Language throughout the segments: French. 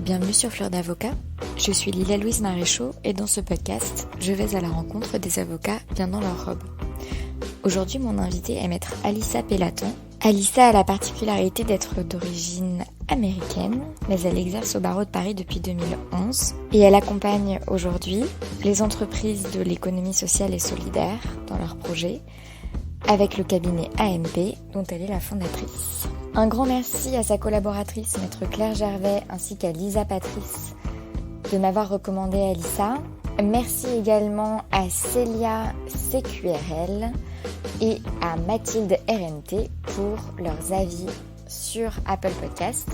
Bienvenue sur Fleur d'Avocat, je suis Lila-Louise Maréchaux et dans ce podcast, je vais à la rencontre des avocats bien dans leur robe. Aujourd'hui, mon invitée est maître Alissa Pellaton. Alissa a la particularité d'être d'origine américaine, mais elle exerce au barreau de Paris depuis 2011 et elle accompagne aujourd'hui les entreprises de l'économie sociale et solidaire dans leurs projets avec le cabinet AMP dont elle est la fondatrice. Un grand merci à sa collaboratrice, maître Claire Gervais, ainsi qu'à Lisa Patrice de m'avoir recommandé Alissa. Merci également à Célia CQRL et à Mathilde RNT pour leurs avis sur Apple Podcast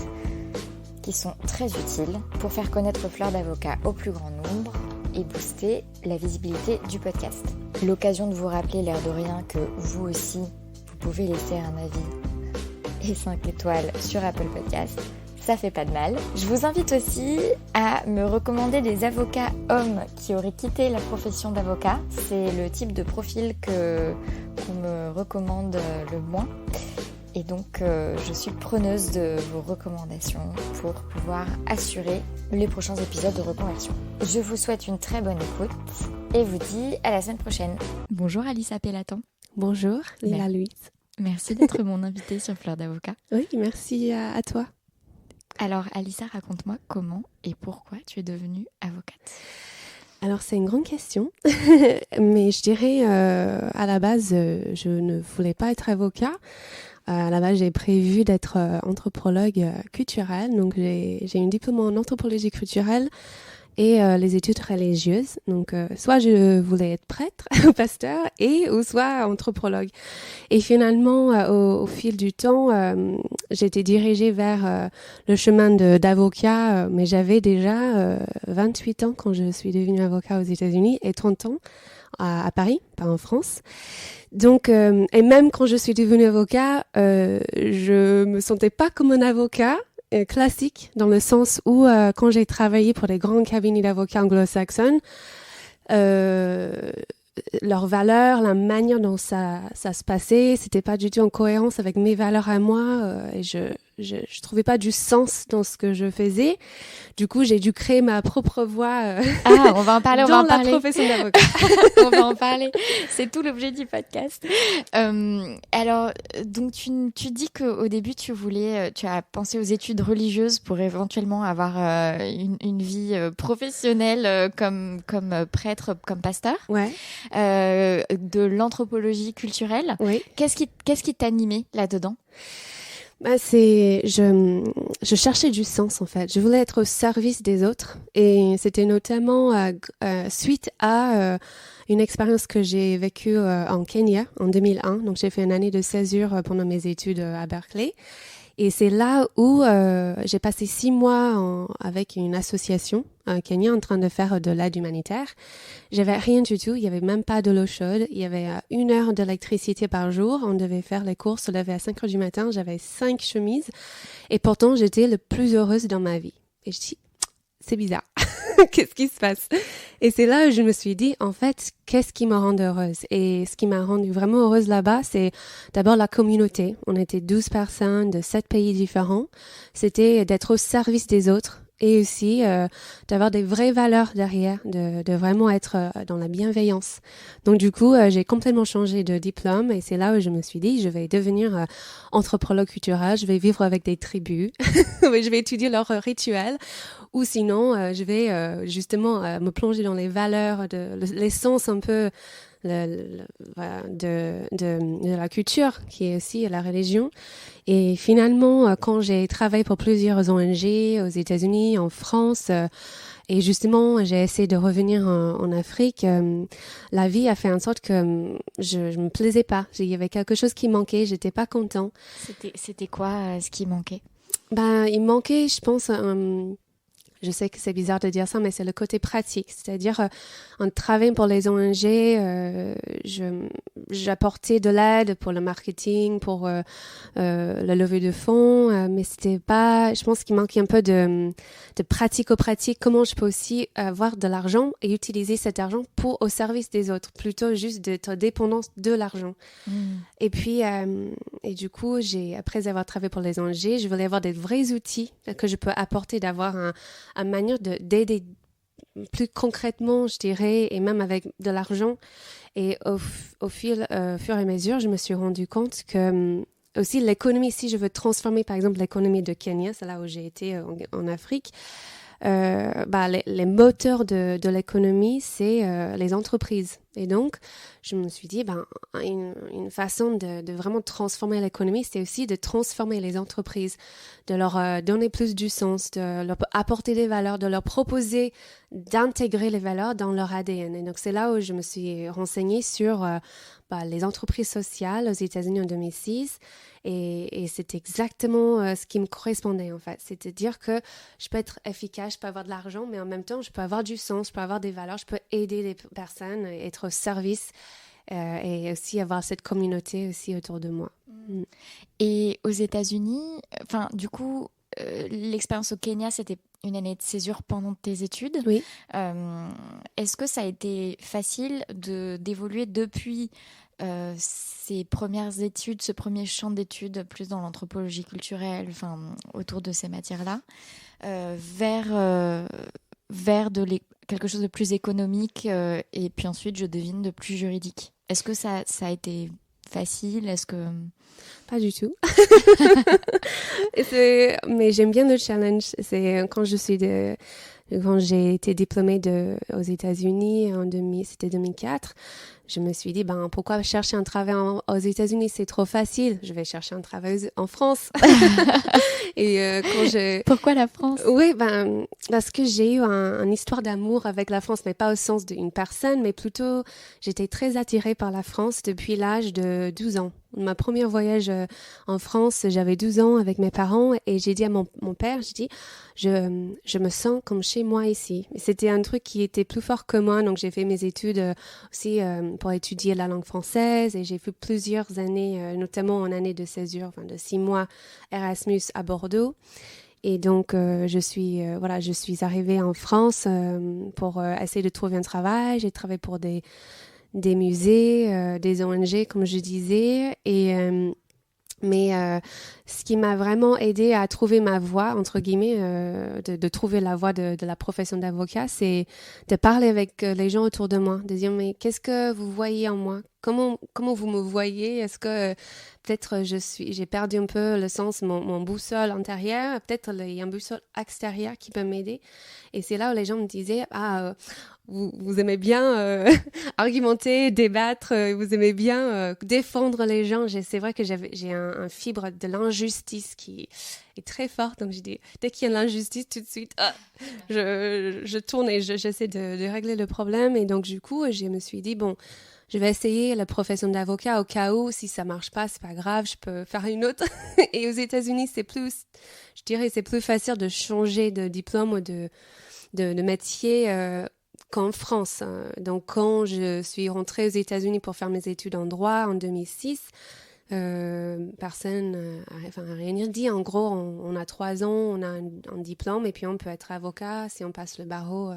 qui sont très utiles pour faire connaître Fleur d'Avocat au plus grand nombre et booster la visibilité du podcast. L'occasion de vous rappeler, l'air de rien, que vous aussi, vous pouvez laisser un avis et 5 étoiles sur Apple Podcast. Ça fait pas de mal. Je vous invite aussi à me recommander des avocats hommes qui auraient quitté la profession d'avocat. C'est le type de profil qu'on me recommande le moins. Et donc, je suis preneuse de vos recommandations pour pouvoir assurer les prochains épisodes de reconversion. Je vous souhaite une très bonne écoute et vous dis à la semaine prochaine. Bonjour Alissa Pellaton. Bonjour, Lila-Louise. Merci d'être mon invitée sur Fleur d'Avocat. Oui, merci à toi. Alors Alissa, raconte-moi comment et pourquoi tu es devenue avocate. Alors c'est une grande question, mais je dirais à la base, je ne voulais pas être avocat. À la base, j'ai prévu d'être anthropologue culturelle, donc j'ai un diplôme en anthropologie culturelle et les études religieuses. Donc, soit je voulais être prêtre ou pasteur ou soit anthropologue. Et finalement, au fil du temps, j'ai été dirigée vers le chemin d'avocat, mais j'avais déjà 28 ans quand je suis devenue avocat aux États-Unis et 30 ans à Paris, pas en France. Donc, et même quand je suis devenue avocat, je me sentais pas comme un avocat classique, dans le sens où quand j'ai travaillé pour les grands cabinets d'avocats anglo-saxons, leurs valeurs, la manière dont ça se passait, c'était pas du tout en cohérence avec mes valeurs à moi, et je trouvais pas du sens dans ce que je faisais. Du coup, j'ai dû créer ma propre voie on va en parler, dans la profession d'avocat. On va en parler. C'est tout l'objet du podcast. Alors, donc tu dis qu'au début tu as pensé aux études religieuses pour éventuellement avoir une vie professionnelle comme prêtre, comme pasteur. Ouais. De l'anthropologie culturelle. Oui. Qu'est-ce qui t'animait là-dedans? Je cherchais du sens en fait. Je voulais être au service des autres et c'était notamment suite à une expérience que j'ai vécue en Kenya en 2001. Donc j'ai fait une année de césure pendant mes études à Berkeley. Et c'est là où j'ai passé 6 mois avec une association Kenya en train de faire de l'aide humanitaire. J'avais rien du tout, il n'y avait même pas de l'eau chaude, il y avait 1 heure d'électricité par jour, on devait faire les courses, se lever à 5 heures du matin, j'avais 5 chemises et pourtant j'étais le plus heureuse dans ma vie. Et je dis, c'est bizarre, qu'est-ce qui se passe? Et c'est là où je me suis dit, en fait, qu'est-ce qui me rend heureuse? Et ce qui m'a rendue vraiment heureuse là-bas, c'est d'abord la communauté. On était 12 personnes de 7 pays différents. C'était d'être au service des autres et aussi d'avoir des vraies valeurs derrière, de vraiment être dans la bienveillance. Donc du coup, j'ai complètement changé de diplôme et c'est là où je me suis dit, je vais devenir anthropologue culturel, je vais vivre avec des tribus, je vais étudier leurs rituels. Ou sinon, je vais justement me plonger dans les valeurs, l'essence un peu de la culture, qui est aussi la religion. Et finalement, quand j'ai travaillé pour plusieurs ONG aux États-Unis, en France, et justement, j'ai essayé de revenir en Afrique, la vie a fait en sorte que je me plaisais pas. Il y avait quelque chose qui manquait, j'étais pas content. C'était quoi ce qui manquait? Il manquait, je pense, je sais que c'est bizarre de dire ça, mais c'est le côté pratique. C'est-à-dire, en travaillant pour les ONG, je j'apportais de l'aide pour le marketing, pour la levée de fonds, mais c'était pas, je pense qu'il manquait un peu de pratico-pratique. Comment je peux aussi avoir de l'argent et utiliser cet argent au service des autres, plutôt juste d'être dépendance de l'argent. Et puis, et du coup, après avoir travaillé pour les ONG, je voulais avoir des vrais outils que je peux apporter, d'avoir une manière d'aider plus concrètement, je dirais, et même avec de l'argent. Et au fur et à mesure, je me suis rendu compte que aussi l'économie, si je veux transformer par exemple l'économie de Kenya, c'est là où j'ai été en Afrique, les moteurs de l'économie, c'est les entreprises. Et donc, je me suis dit, une façon de vraiment transformer l'économie, c'est aussi de transformer les entreprises, de leur donner plus du sens, de leur apporter des valeurs, de leur proposer d'intégrer les valeurs dans leur ADN. Et donc, c'est là où je me suis renseignée sur les entreprises sociales aux États-Unis en 2006. Et c'est exactement ce qui me correspondait, en fait. C'est-à-dire que je peux être efficace, je peux avoir de l'argent, mais en même temps, je peux avoir du sens, je peux avoir des valeurs, je peux aider les personnes, être au service et aussi avoir cette communauté aussi autour de moi. Et aux États-Unis, du coup, l'expérience au Kenya, c'était une année de césure pendant tes études. Oui. Est-ce que ça a été facile d'évoluer depuis ces premières études, ce premier champ d'études, plus dans l'anthropologie culturelle, autour de ces matières-là, vers quelque chose de plus économique et puis ensuite, je devine, de plus juridique. Est-ce que ça a été facile? Est-ce que... Pas du tout. Mais j'aime bien le challenge. C'est quand j'ai été diplômée aux États-Unis c'était 2004, je me suis dit, pourquoi chercher un travail aux États-Unis? C'est trop facile. Je vais chercher un travail en France. Et Pourquoi la France? Oui, parce que j'ai eu une histoire d'amour avec la France, mais pas au sens d'une personne, mais plutôt, j'étais très attirée par la France depuis l'âge de 12 ans. Ma première voyage en France, j'avais 12 ans avec mes parents et j'ai dit à mon père, je me sens comme chez moi ici. C'était un truc qui était plus fort que moi, donc j'ai fait mes études aussi pour étudier la langue française et j'ai fait plusieurs années, notamment en année de césure, de 6 mois Erasmus à Bordeaux. Et donc, je suis arrivée en France pour essayer de trouver un travail. J'ai travaillé pour des musées, des ONG, comme je disais. Mais ce qui m'a vraiment aidée à trouver ma voie, entre guillemets, de trouver la voie de la profession d'avocat, c'est de parler avec les gens autour de moi, de dire, mais qu'est-ce que vous voyez en moi? Comment vous me voyez? Est-ce que peut-être j'ai perdu un peu le sens, mon boussole intérieure? Peut-être il y a un boussole extérieur qui peut m'aider. Et c'est là où les gens me disaient, vous aimez bien argumenter, débattre, vous aimez bien défendre les gens. C'est vrai que j'ai un fibre de l'injustice qui est très forte. Donc, j'ai dit, dès qu'il y a de l'injustice, tout de suite, je tourne et j'essaie de régler le problème. Et donc, du coup, je me suis dit, je vais essayer la profession d'avocat au cas où, si ça marche pas, c'est pas grave, je peux faire une autre. Et aux États-Unis, c'est plus facile de changer de diplôme ou de métier qu'en France. Donc, quand je suis rentrée aux États-Unis pour faire mes études en droit en 2006, personne n'a rien dit. En gros, on a 3 ans, on a un diplôme et puis on peut être avocat si on passe le barreau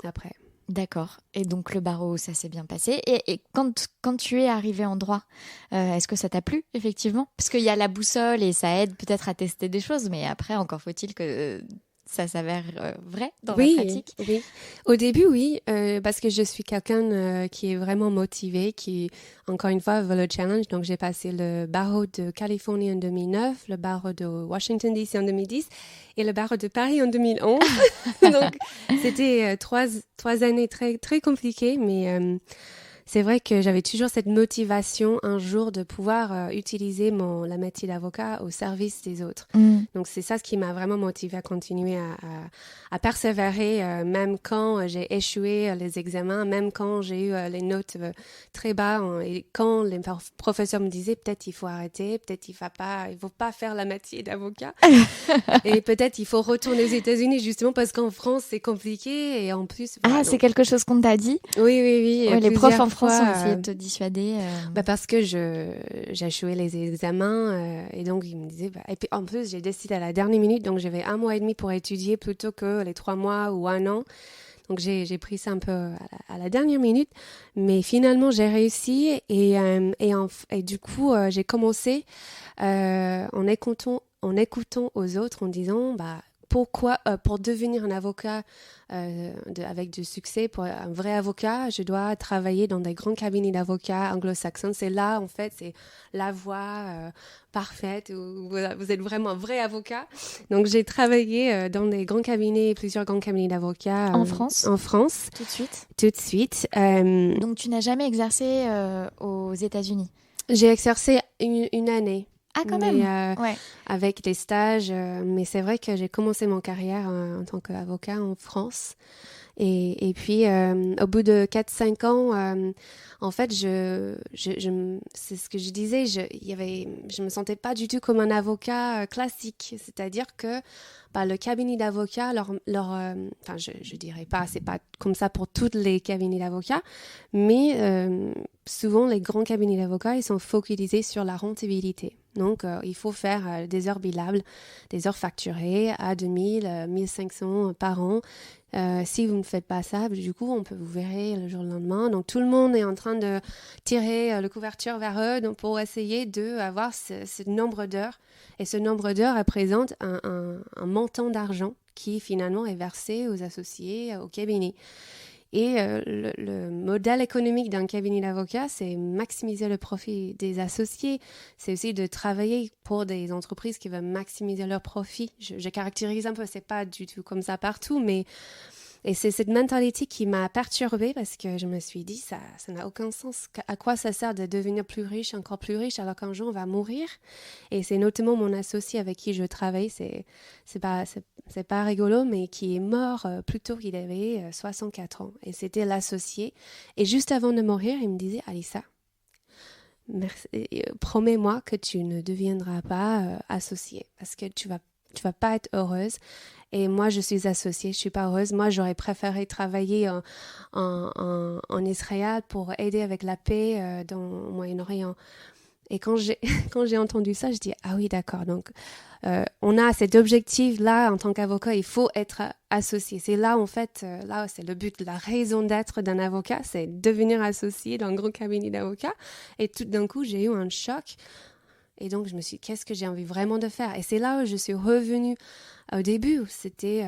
après. D'accord. Et donc, le barreau, ça s'est bien passé. Et quand tu es arrivée en droit, est-ce que ça t'a plu, effectivement? Parce qu'il y a la boussole et ça aide peut-être à tester des choses, mais après, encore faut-il que ça s'avère vrai dans la pratique. Oui. Au début, oui, parce que je suis quelqu'un qui est vraiment motivé, qui, encore une fois, veut le challenge. Donc, j'ai passé le barreau de Californie en 2009, le barreau de Washington DC en 2010 et le barreau de Paris en 2011. Donc, c'était 3 années très, très compliquées, mais c'est vrai que j'avais toujours cette motivation un jour de pouvoir utiliser la métier d'avocat au service des autres. Donc, c'est ça ce qui m'a vraiment motivée à continuer à persévérer, même quand j'ai échoué les examens, même quand j'ai eu les notes très bas, et quand les professeurs me disaient peut-être il faut arrêter, peut-être il faut pas faire la métier d'avocat, et peut-être il faut retourner aux États-Unis justement parce qu'en France c'est compliqué et en plus. Voilà, c'est quelque chose qu'on t'a dit? Oui. Ouais, les profs en France fois, ont essayé de te dissuader parce que j'ai échoué les examens et donc ils me disaient et puis en plus j'ai décidé à la dernière minute, donc j'avais 1 mois et demi pour étudier plutôt que les 3 mois ou un an. Donc j'ai pris ça un peu à la dernière minute, mais finalement j'ai réussi et du coup j'ai commencé en écoutant aux autres en disant pourquoi pour devenir un avocat avec du succès, pour un vrai avocat, je dois travailler dans des grands cabinets d'avocats anglo-saxons. C'est là, en fait, c'est la voie parfaite où vous êtes vraiment un vrai avocat. Donc, j'ai travaillé dans plusieurs grands cabinets d'avocats en France. En France. Tout de suite. Tout de suite. Donc, tu n'as jamais exercé aux États-Unis? J'ai exercé une année. Ah, quand même. Ouais. Avec des stages, mais c'est vrai que j'ai commencé mon carrière en tant qu'avocat en France. Et puis, au bout de 4-5 ans, en fait, c'est ce que je disais, je me sentais pas du tout comme un avocat classique. C'est-à-dire que le cabinet d'avocats, enfin, je dirais pas, c'est pas comme ça pour tous les cabinets d'avocats, mais souvent, les grands cabinets d'avocats, ils sont focalisés sur la rentabilité. Donc, il faut faire des heures billables, des heures facturées à 2000, 1500 par an. Si vous ne faites pas ça, du coup, on peut vous verrer le jour le lendemain. Donc, tout le monde est en train de tirer le couverture vers eux donc, pour essayer d'avoir ce nombre d'heures. Et ce nombre d'heures représente un montant d'argent qui, finalement, est versé aux associés, au cabinet. Et le modèle économique d'un cabinet d'avocats, c'est maximiser le profit des associés. C'est aussi de travailler pour des entreprises qui veulent maximiser leur profit. Je caractérise un peu, c'est pas du tout comme ça partout, et c'est cette mentalité qui m'a perturbée parce que je me suis dit, ça n'a aucun sens. À quoi ça sert de devenir plus riche, encore plus riche, alors qu'un jour on va mourir? Et c'est notamment mon associé avec qui je travaille, c'est pas rigolo, mais qui est mort plus tôt qu'il avait 64 ans. Et c'était l'associé. Et juste avant de mourir, il me disait, Alyssa, promets-moi que tu ne deviendras pas associée parce que tu vas pas être heureuse. Et moi, je suis associée, je suis pas heureuse. Moi, j'aurais préféré travailler en Israël pour aider avec la paix dans le Moyen-Orient. Et quand j'ai entendu ça, je dis ah oui, d'accord. Donc, on a cet objectif-là en tant qu'avocat, il faut être associé. C'est là, en fait, là, c'est le but, la raison d'être d'un avocat, c'est devenir associé dans un gros cabinet d'avocats. Et tout d'un coup, j'ai eu un choc. Et donc, je me suis dit, qu'est-ce que j'ai envie vraiment de faire? Et c'est là où je suis revenue au début. C'était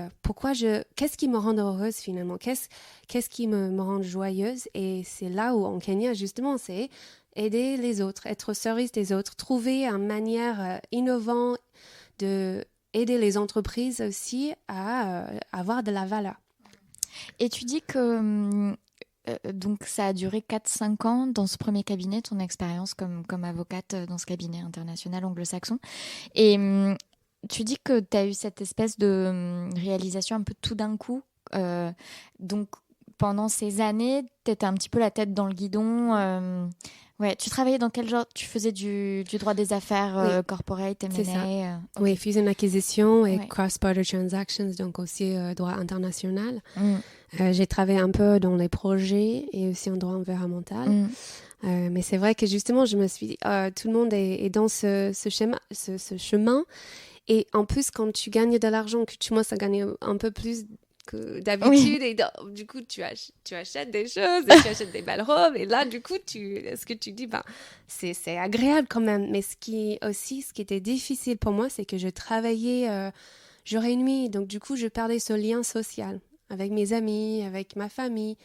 qu'est-ce qui me rend heureuse finalement? Qu'est-ce qui me rend joyeuse? Et c'est là où, en Kenya, justement, c'est aider les autres, être au service des autres, trouver une manière innovante d'aider les entreprises aussi à avoir de la valeur. Et tu dis que donc ça a duré 4-5 ans dans ce premier cabinet, ton expérience comme avocate dans ce cabinet international anglo-saxon. Et tu dis que tu as eu cette espèce de réalisation un peu tout d'un coup. Donc pendant ces années, tu étais un petit peu la tête dans le guidon. Ouais, tu travaillais dans quel genre? Tu faisais du droit des affaires corporate, M&A. C'est ça. Okay. Oui, fusion acquisition et cross-border transactions, donc aussi droit international. J'ai travaillé un peu dans les projets et aussi en droit environnemental. Mais c'est vrai que justement, je me suis dit, tout le monde est dans ce chemin. Et en plus, quand tu gagnes de l'argent, que tu commences à gagner un peu plus que d'habitude, et du coup, tu achètes des choses, et tu achètes des belles robes, et là, du coup, ce que tu dis, c'est agréable quand même. Mais ce qui était difficile pour moi, c'est que je travaillais jour et nuit. Donc, du coup, je perdais ce lien social avec mes amis, avec ma famille.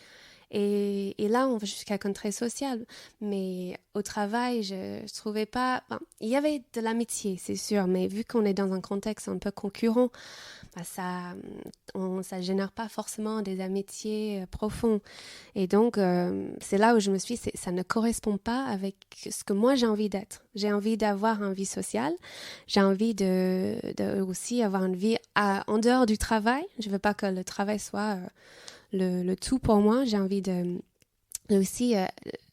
Et là, je suis quelqu'un de très social. Mais au travail, je trouvais pas... il y avait de l'amitié, c'est sûr. Mais vu qu'on est dans un contexte un peu concurrent, ça génère pas forcément des amitiés profondes. Et donc, c'est là où je me suis dit, ça ne correspond pas avec ce que moi j'ai envie d'être. J'ai envie d'avoir une vie sociale. J'ai envie de aussi avoir une vie en dehors du travail. Je veux pas que le travail soit... le tout pour moi. J'ai envie de aussi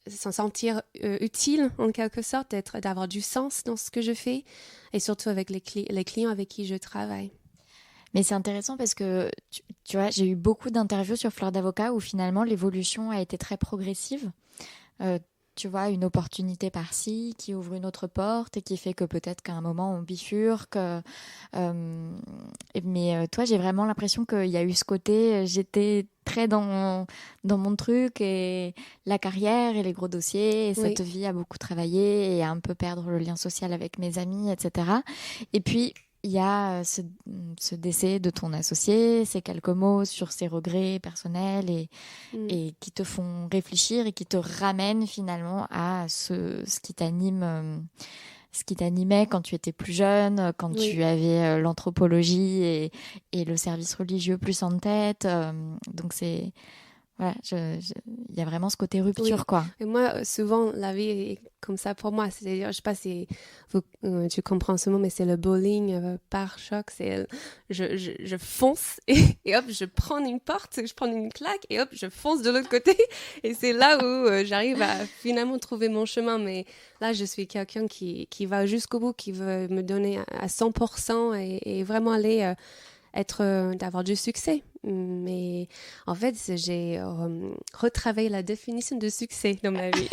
s'en sentir utile en quelque sorte, d'avoir du sens dans ce que je fais et surtout avec les clients avec qui je travaille. Mais c'est intéressant parce que tu vois, j'ai eu beaucoup d'interviews sur Fleur d'Avocat où finalement l'évolution a été très progressive. tu vois, une opportunité par-ci qui ouvre une autre porte et qui fait que peut-être qu'à un moment on bifurque. Mais toi, j'ai vraiment l'impression qu'il y a eu ce côté, j'étais très dans mon truc et la carrière et les gros dossiers et Oui, cette vie à beaucoup travailler et à un peu perdre le lien social avec mes amis, etc. Et puis, il y a ce décès de ton associé, ces quelques mots sur ses regrets personnels mm, et qui te font réfléchir et qui te ramènent finalement à ce qui t'anime, ce qui t'animait quand tu étais plus jeune, quand oui. tu avais l'anthropologie et le service religieux plus en tête. Donc c'est voilà, il y a vraiment ce côté Oui, rupture quoi. et moi, souvent, la vie est comme ça pour moi. C'est-à-dire, je sais pas si tu comprends ce mot, mais c'est le bowling par choc. Je fonce et hop, je prends une porte, je prends une claque et hop, je fonce de l'autre côté. Et c'est là où j'arrive à finalement trouver mon chemin. Mais là, je suis quelqu'un qui va jusqu'au bout, qui veut me donner à 100% et vraiment aller d'avoir du succès. Mais en fait, j'ai retravaillé la définition de succès dans ma vie.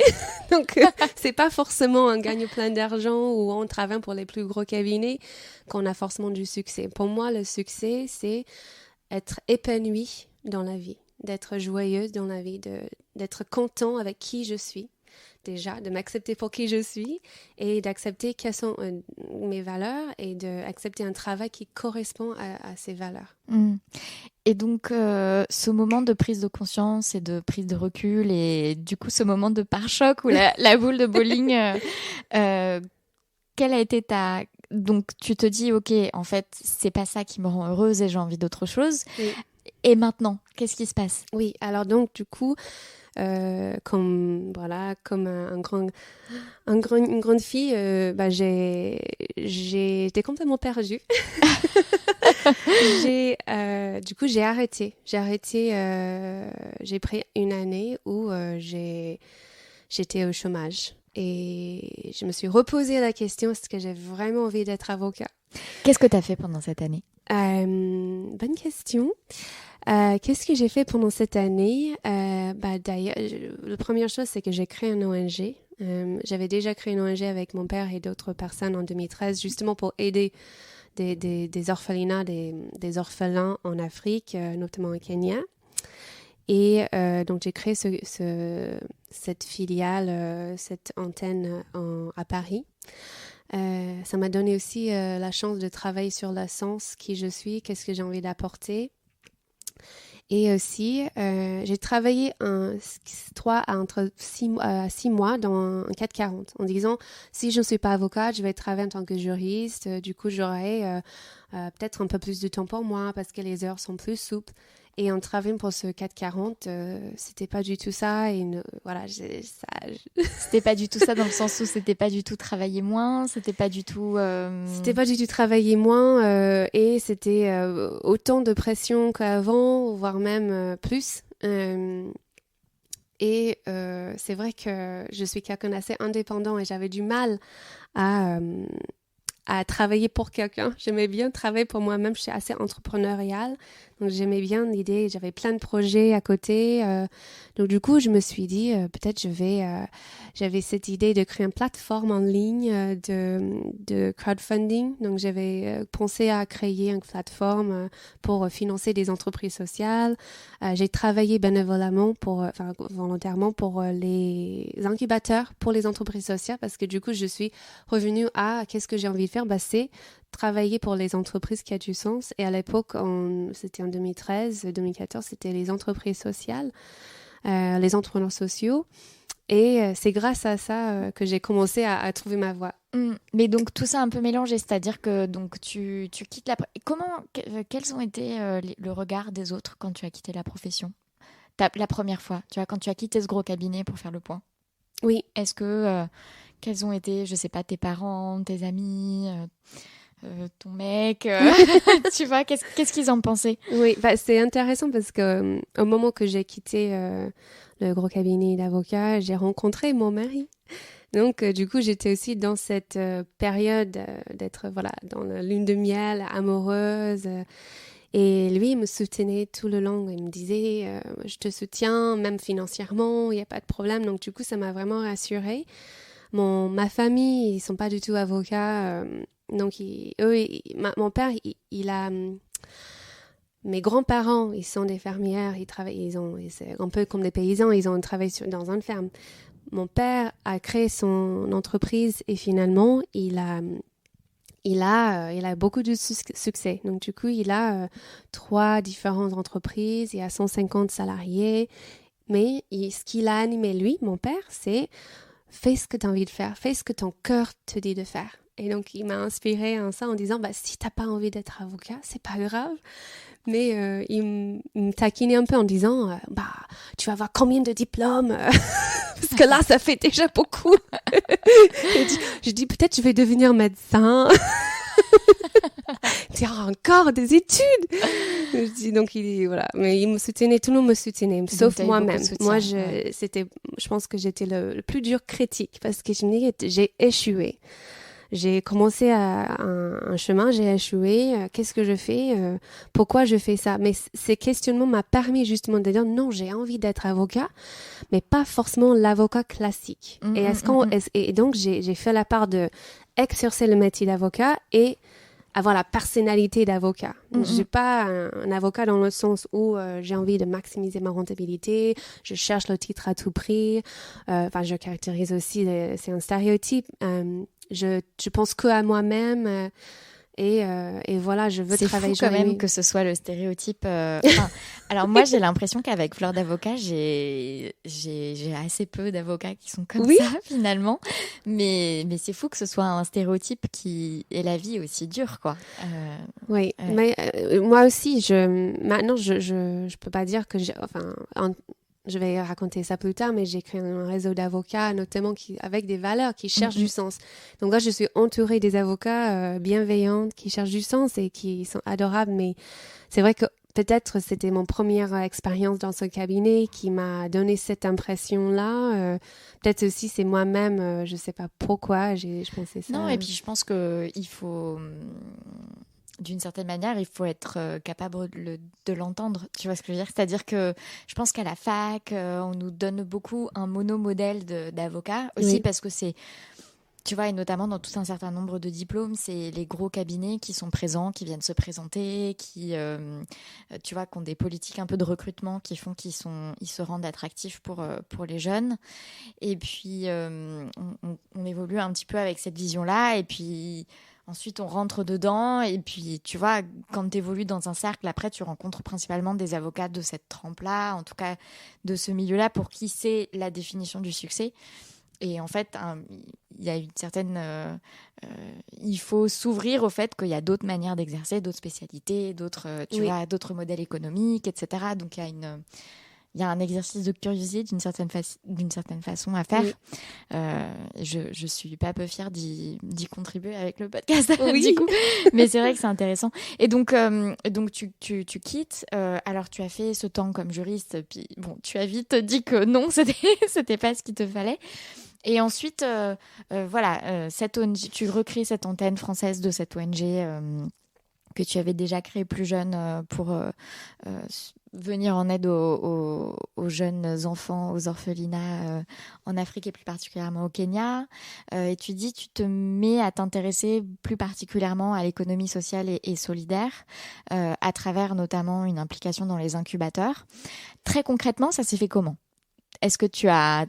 Donc, c'est pas forcément un gagne plein d'argent ou on travaille pour les plus gros cabinets qu'on a forcément du succès. Pour moi, le succès, c'est être épanoui dans la vie, d'être joyeuse dans la vie, d'être content avec qui je suis déjà, de m'accepter pour qui je suis et d'accepter quelles sont mes valeurs et d'accepter un travail qui correspond à ces valeurs. Mm. Et donc, ce moment de prise de conscience et de prise de recul et du coup, ce moment de pare-choc ou la boule de bowling, quelle a été ta... Donc, tu te dis, OK, en fait, c'est pas ça qui me rend heureuse et j'ai envie d'autre chose. Oui. Et maintenant, qu'est-ce qui se passe? Oui, alors donc du coup, comme voilà, comme une grande fille, bah, j'ai été complètement perdue. Du coup, j'ai arrêté. J'ai pris une année où j'étais au chômage. Et je me suis reposé la question, est-ce que j'ai vraiment envie d'être avocat? Qu'est-ce que tu as fait pendant cette année? Bonne question. Qu'est-ce que j'ai fait pendant cette année? Bah, d'ailleurs, la première chose, c'est que j'ai créé une ONG. J'avais déjà créé une ONG avec mon père et d'autres personnes en 2013, justement pour aider des orphelinats, des orphelins en Afrique, notamment au Kenya. Et donc, j'ai créé cette filiale, cette antenne à Paris. Ça m'a donné aussi la chance de travailler sur le sens, qui je suis, qu'est-ce que j'ai envie d'apporter. Et aussi, j'ai travaillé entre 6 mois dans un 440 en disant, si je ne suis pas avocate, je vais travailler en tant que juriste. Du coup, j'aurai peut-être un peu plus de temps pour moi parce que les heures sont plus souples. Et en travaillant pour ce 440, c'était pas du tout ça. Et voilà, C'était pas du tout ça dans le sens où c'était pas du tout travailler moins, c'était pas du tout... C'était pas du tout travailler moins et c'était autant de pression qu'avant, voire même plus. Et c'est vrai que je suis quelqu'un d'assez indépendant et j'avais du mal à, euh, à travailler pour quelqu'un. J'aimais bien travailler pour moi-même. Je suis assez entrepreneuriale. Donc, j'aimais bien l'idée. J'avais plein de projets à côté. Donc, du coup, je me suis dit, peut-être j'avais cette idée de créer une plateforme en ligne de crowdfunding. Donc, j'avais pensé à créer une plateforme pour financer des entreprises sociales. J'ai travaillé bénévolement volontairement pour les incubateurs pour les entreprises sociales parce que du coup, je suis revenue à qu'est-ce que j'ai envie de faire? Bah, c'est travailler pour les entreprises qui a du sens. Et à l'époque, c'était en 2013, 2014, c'était les entreprises sociales, les entrepreneurs sociaux. Et c'est grâce à ça que j'ai commencé à trouver ma voie. Mais donc tout ça un peu mélangé, c'est-à-dire que donc tu quittes quels ont été le regard des autres quand tu as quitté la profession? La première fois, tu vois, quand tu as quitté ce gros cabinet pour faire le point. Oui. Est-ce que quels ont été, je sais pas, tes parents, tes amis, ton mec, tu vois, qu'est-ce qu'ils en pensaient? Oui, bah, c'est intéressant parce que au moment que j'ai quitté le gros cabinet d'avocats, j'ai rencontré mon mari. Donc, du coup, j'étais aussi dans cette période d'être voilà, dans la lune de miel, amoureuse. Et lui, il me soutenait tout le long. Il me disait, je te soutiens, même financièrement, il n'y a pas de problème. Donc, du coup, ça m'a vraiment rassurée. Ma famille, ils sont pas du tout avocats. Donc, mon père, il a... mes grands-parents, ils sont des fermières. C'est un peu comme des paysans. Ils ont travaillé dans une ferme. Mon père a créé son entreprise et finalement, il a beaucoup de succès. Donc, du coup, il a 3 différentes entreprises, il a 150 salariés. Mais ce qu'il a animé, lui, mon père, c'est fais ce que tu as envie de faire, fais ce que ton cœur te dit de faire. Et donc, il m'a inspiré en ça en disant, si t'as pas envie d'être avocat, c'est pas grave. Mais il me taquinait un peu en disant, tu vas avoir combien de diplômes parce que là, ça fait déjà beaucoup. Je dis, peut-être je vais devenir médecin. Il dit, encore des études. Je dis, donc, voilà. Mais il me soutenait, tout le monde me soutenait, sauf moi-même. Moi, je pense que j'étais le plus dur critique parce que j'ai échoué. J'ai commencé un chemin, j'ai échoué. Qu'est-ce que je fais? Pourquoi je fais ça? Mais ces questionnements m'ont permis justement de dire non, j'ai envie d'être avocat, mais pas forcément l'avocat classique. Et donc j'ai fait la part de exercer le métier d'avocat et avoir la personnalité d'avocat. Je suis pas un avocat dans le sens où j'ai envie de maximiser ma rentabilité, je cherche le titre à tout prix. Je caractérise aussi, c'est un stéréotype. Je pense que à moi-même et voilà, je veux travailler. C'est fou quand même que ce soit le stéréotype. Alors moi, j'ai l'impression qu'avec Fleur d'avocat, j'ai assez peu d'avocats qui sont comme ça finalement. Mais c'est fou que ce soit un stéréotype qui ait la vie aussi dure, quoi. Oui, mais moi aussi, maintenant, je peux pas dire que je vais raconter ça plus tard, mais j'ai créé un réseau d'avocats, notamment avec des valeurs qui cherchent du sens. Donc là, je suis entourée des avocats bienveillants qui cherchent du sens et qui sont adorables. Mais c'est vrai que peut-être c'était mon première expérience dans ce cabinet qui m'a donné cette impression-là. Peut-être aussi c'est moi-même, je sais pas pourquoi je pensais ça. Non, et puis je pense qu'il faut... D'une certaine manière, il faut être capable de l'entendre. Tu vois ce que je veux dire? C'est-à-dire que je pense qu'à la fac, on nous donne beaucoup un monomodèle d'avocat. Aussi parce que c'est, tu vois, et notamment dans tout un certain nombre de diplômes, c'est les gros cabinets qui sont présents, qui viennent se présenter, qui, tu vois, qui ont des politiques un peu de recrutement qui font qu'ils se rendent attractifs pour les jeunes. Et puis, on évolue un petit peu avec cette vision-là. Et puis... Ensuite, on rentre dedans et puis, tu vois, quand tu évolues dans un cercle, après, tu rencontres principalement des avocats de cette trempe-là, en tout cas de ce milieu-là, pour qui c'est la définition du succès. Et en fait, il y a une certaine... il faut s'ouvrir au fait qu'il y a d'autres manières d'exercer, d'autres spécialités, d'autres, d'autres modèles économiques, etc. Donc, il y a un exercice de curiosité d'une certaine façon à faire. Oui. Je suis pas peu fière d'y contribuer avec le podcast, du coup. Mais c'est vrai que c'est intéressant. Et donc tu quittes. Alors, tu as fait ce temps comme juriste. Puis, bon, tu as vite dit que non, c'était pas ce qu'il te fallait. Et ensuite, cette ONG, tu recrées cette antenne française de cette ONG que tu avais déjà créée plus jeune pour... venir en aide aux jeunes enfants, aux orphelinats en Afrique et plus particulièrement au Kenya. Et tu te mets à t'intéresser plus particulièrement à l'économie sociale et solidaire à travers notamment une implication dans les incubateurs. Très concrètement, ça s'est fait comment? Est-ce que tu as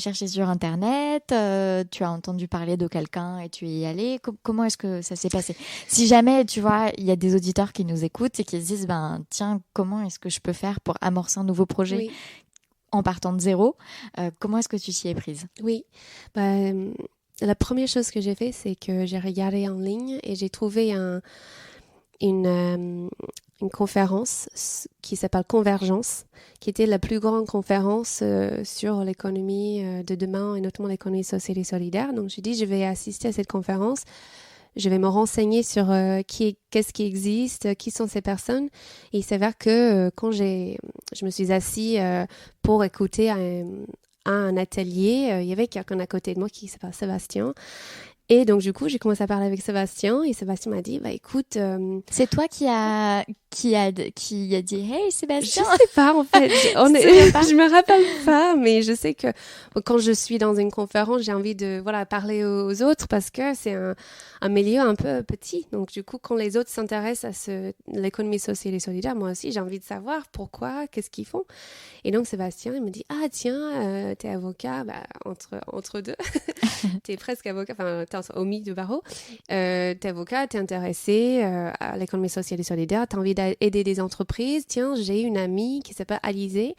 cherché sur Internet, tu as entendu parler de quelqu'un et tu y es allé. Comment est-ce que ça s'est passé? Si jamais, tu vois, il y a des auditeurs qui nous écoutent et qui se disent, tiens, comment est-ce que je peux faire pour amorcer un nouveau projet en partant de zéro? Comment est-ce que tu t'y es prise? Oui, la première chose que j'ai fait, c'est que j'ai regardé en ligne et j'ai trouvé une conférence qui s'appelle Convergence, qui était la plus grande conférence sur l'économie de demain et notamment l'économie sociale et solidaire. Donc, j'ai dit, je vais assister à cette conférence. Je vais me renseigner sur qu'est-ce qui existe, qui sont ces personnes. Et il s'avère que quand je me suis assise pour écouter un atelier, il y avait quelqu'un à côté de moi qui s'appelle Sébastien. Et donc, du coup, j'ai commencé à parler avec Sébastien et Sébastien m'a dit, bah écoute, C'est toi qui a dit Hey je Sébastien. sais pas en fait, Tu te souviens pas? je me rappelle pas, mais je sais que quand je suis dans une conférence, j'ai envie de parler aux autres parce que c'est un milieu un peu petit. Donc du coup, quand les autres s'intéressent à l'économie sociale et solidaire, moi aussi, j'ai envie de savoir pourquoi, qu'est-ce qu'ils font. Et donc Sébastien, il me dit ah tiens, t'es avocat, bah, entre deux, t'es presque avocat, enfin t'es au milieu de barreau, t'es avocat, t'es intéressé à l'économie sociale et solidaire, t'as envie d'aider des entreprises. Tiens, j'ai une amie qui s'appelle Alizée.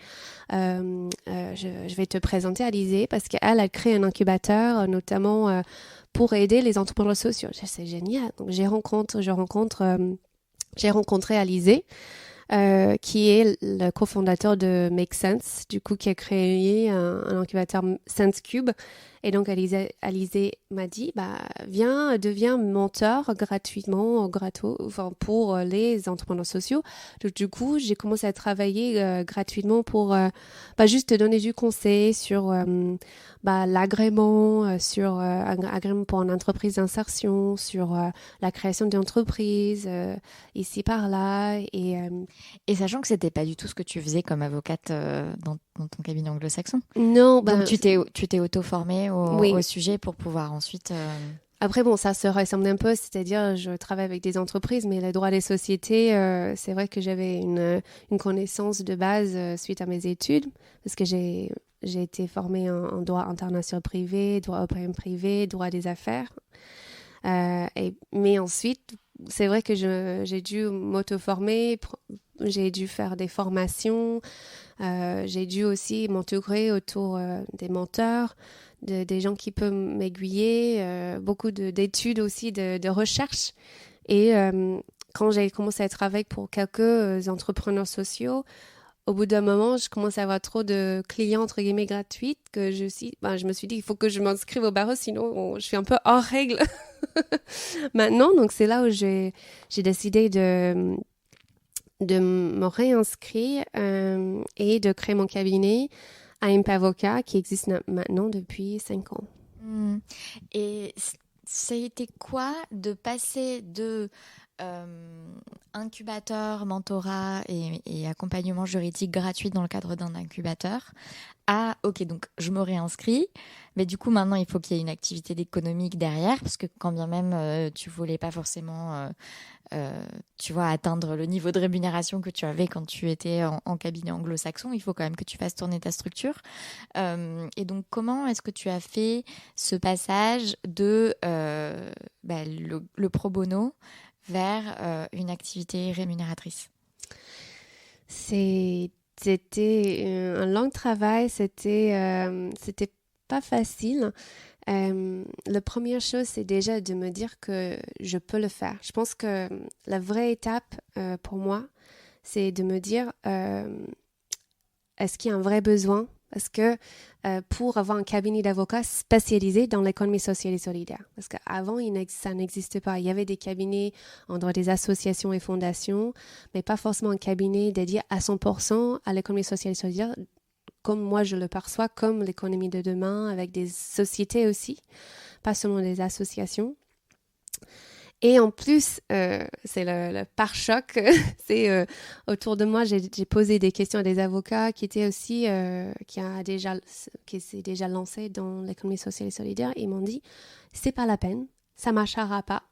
Je vais te présenter Alizée parce qu'elle crée un incubateur, notamment pour aider les entrepreneurs sociaux. C'est génial. Donc j'ai rencontré Alizée. Qui est le cofondateur de Make Sense, du coup, qui a créé un incubateur Sense Cube. Et donc, Alizée m'a dit, bah, deviens mentor gratuitement, enfin, pour les entrepreneurs sociaux. Donc, du coup, j'ai commencé à travailler gratuitement pour juste te donner du conseil sur l'agrément, sur un agrément pour une entreprise d'insertion, sur la création d'entreprise, ici par là. Et sachant que c'était pas du tout ce que tu faisais comme avocate dans ton cabinet anglo-saxon. Non, Donc tu t'es auto-formée oui. au sujet pour pouvoir ensuite... Après, bon, ça se ressemble un peu, c'est-à-dire je travaille avec des entreprises, mais le droit des sociétés, c'est vrai que j'avais une connaissance de base suite à mes études, parce que j'ai été formée en droit international privé, droit européen privé, droit des affaires. Mais ensuite, c'est vrai que j'ai dû m'auto-former, j'ai dû faire des formations, j'ai dû aussi m'entourer autour des mentors, des gens qui peuvent m'aiguiller, beaucoup d'études aussi, de recherche. Et quand j'ai commencé à travailler pour quelques entrepreneurs sociaux, au bout d'un moment, je commençais à avoir trop de clients, entre guillemets, gratuits, que je me suis dit, il faut que je m'inscrive au barreau, sinon je suis un peu hors règle maintenant. Donc, c'est là où j'ai décidé de me réinscrire et de créer mon cabinet à Imp Avocat qui existe maintenant depuis 5 ans. Et ça a été quoi de passer de incubateur, mentorat et accompagnement juridique gratuit dans le cadre d'un incubateur à ok, donc je me réinscris, mais du coup maintenant il faut qu'il y ait une activité économique derrière, parce que quand bien même tu voulais pas forcément tu vois, atteindre le niveau de rémunération que tu avais quand tu étais en cabinet anglo-saxon, il faut quand même que tu fasses tourner ta structure. Et donc, comment est-ce que tu as fait ce passage de le pro bono vers une activité rémunératrice? C'était un long travail, c'était pas facile. La première chose, c'est déjà de me dire que je peux le faire. Je pense que la vraie étape pour moi, c'est de me dire est-ce qu'il y a un vrai besoin? Parce que pour avoir un cabinet d'avocats spécialisé dans l'économie sociale et solidaire, parce qu'avant, ça n'existait pas. Il y avait des cabinets en droit des associations et fondations, mais pas forcément un cabinet dédié à 100% à l'économie sociale et solidaire, comme moi je le perçois, comme l'économie de demain, avec des sociétés aussi, pas seulement des associations. Et en plus, c'est le pare-choc, c'est autour de moi, j'ai posé des questions à des avocats qui étaient aussi, qui s'est déjà lancé dans l'économie sociale et solidaire. Ils m'ont dit, c'est pas la peine, ça marchera pas,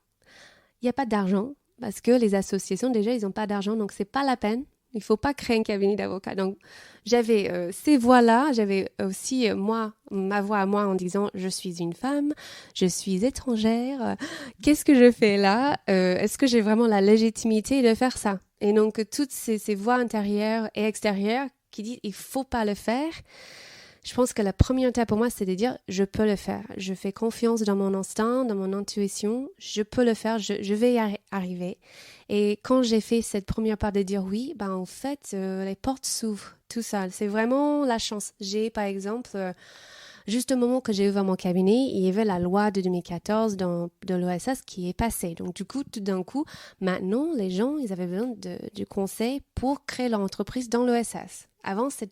il n'y a pas d'argent, parce que les associations, déjà, ils n'ont pas d'argent, donc c'est pas la peine. Il ne faut pas créer un cabinet d'avocats. Donc, j'avais ces voix-là. J'avais aussi, ma voix à moi en disant « Je suis une femme, je suis étrangère. Qu'est-ce que je fais là? Est-ce que j'ai vraiment la légitimité de faire ça ?» Et donc, toutes ces voix intérieures et extérieures qui disent « Il ne faut pas le faire », je pense que la première étape pour moi, c'est de dire « Je peux le faire. Je fais confiance dans mon instinct, dans mon intuition. Je peux le faire. Je vais y arriver. » Et quand j'ai fait cette première part de dire oui, en fait, les portes s'ouvrent tout seul. C'est vraiment la chance. J'ai, par exemple, juste au moment que j'ai ouvert mon cabinet, il y avait la loi de 2014 de l'OSS qui est passée. Donc, du coup, tout d'un coup, maintenant, les gens, ils avaient besoin du conseil pour créer leur entreprise dans l'OSS. Avant, ça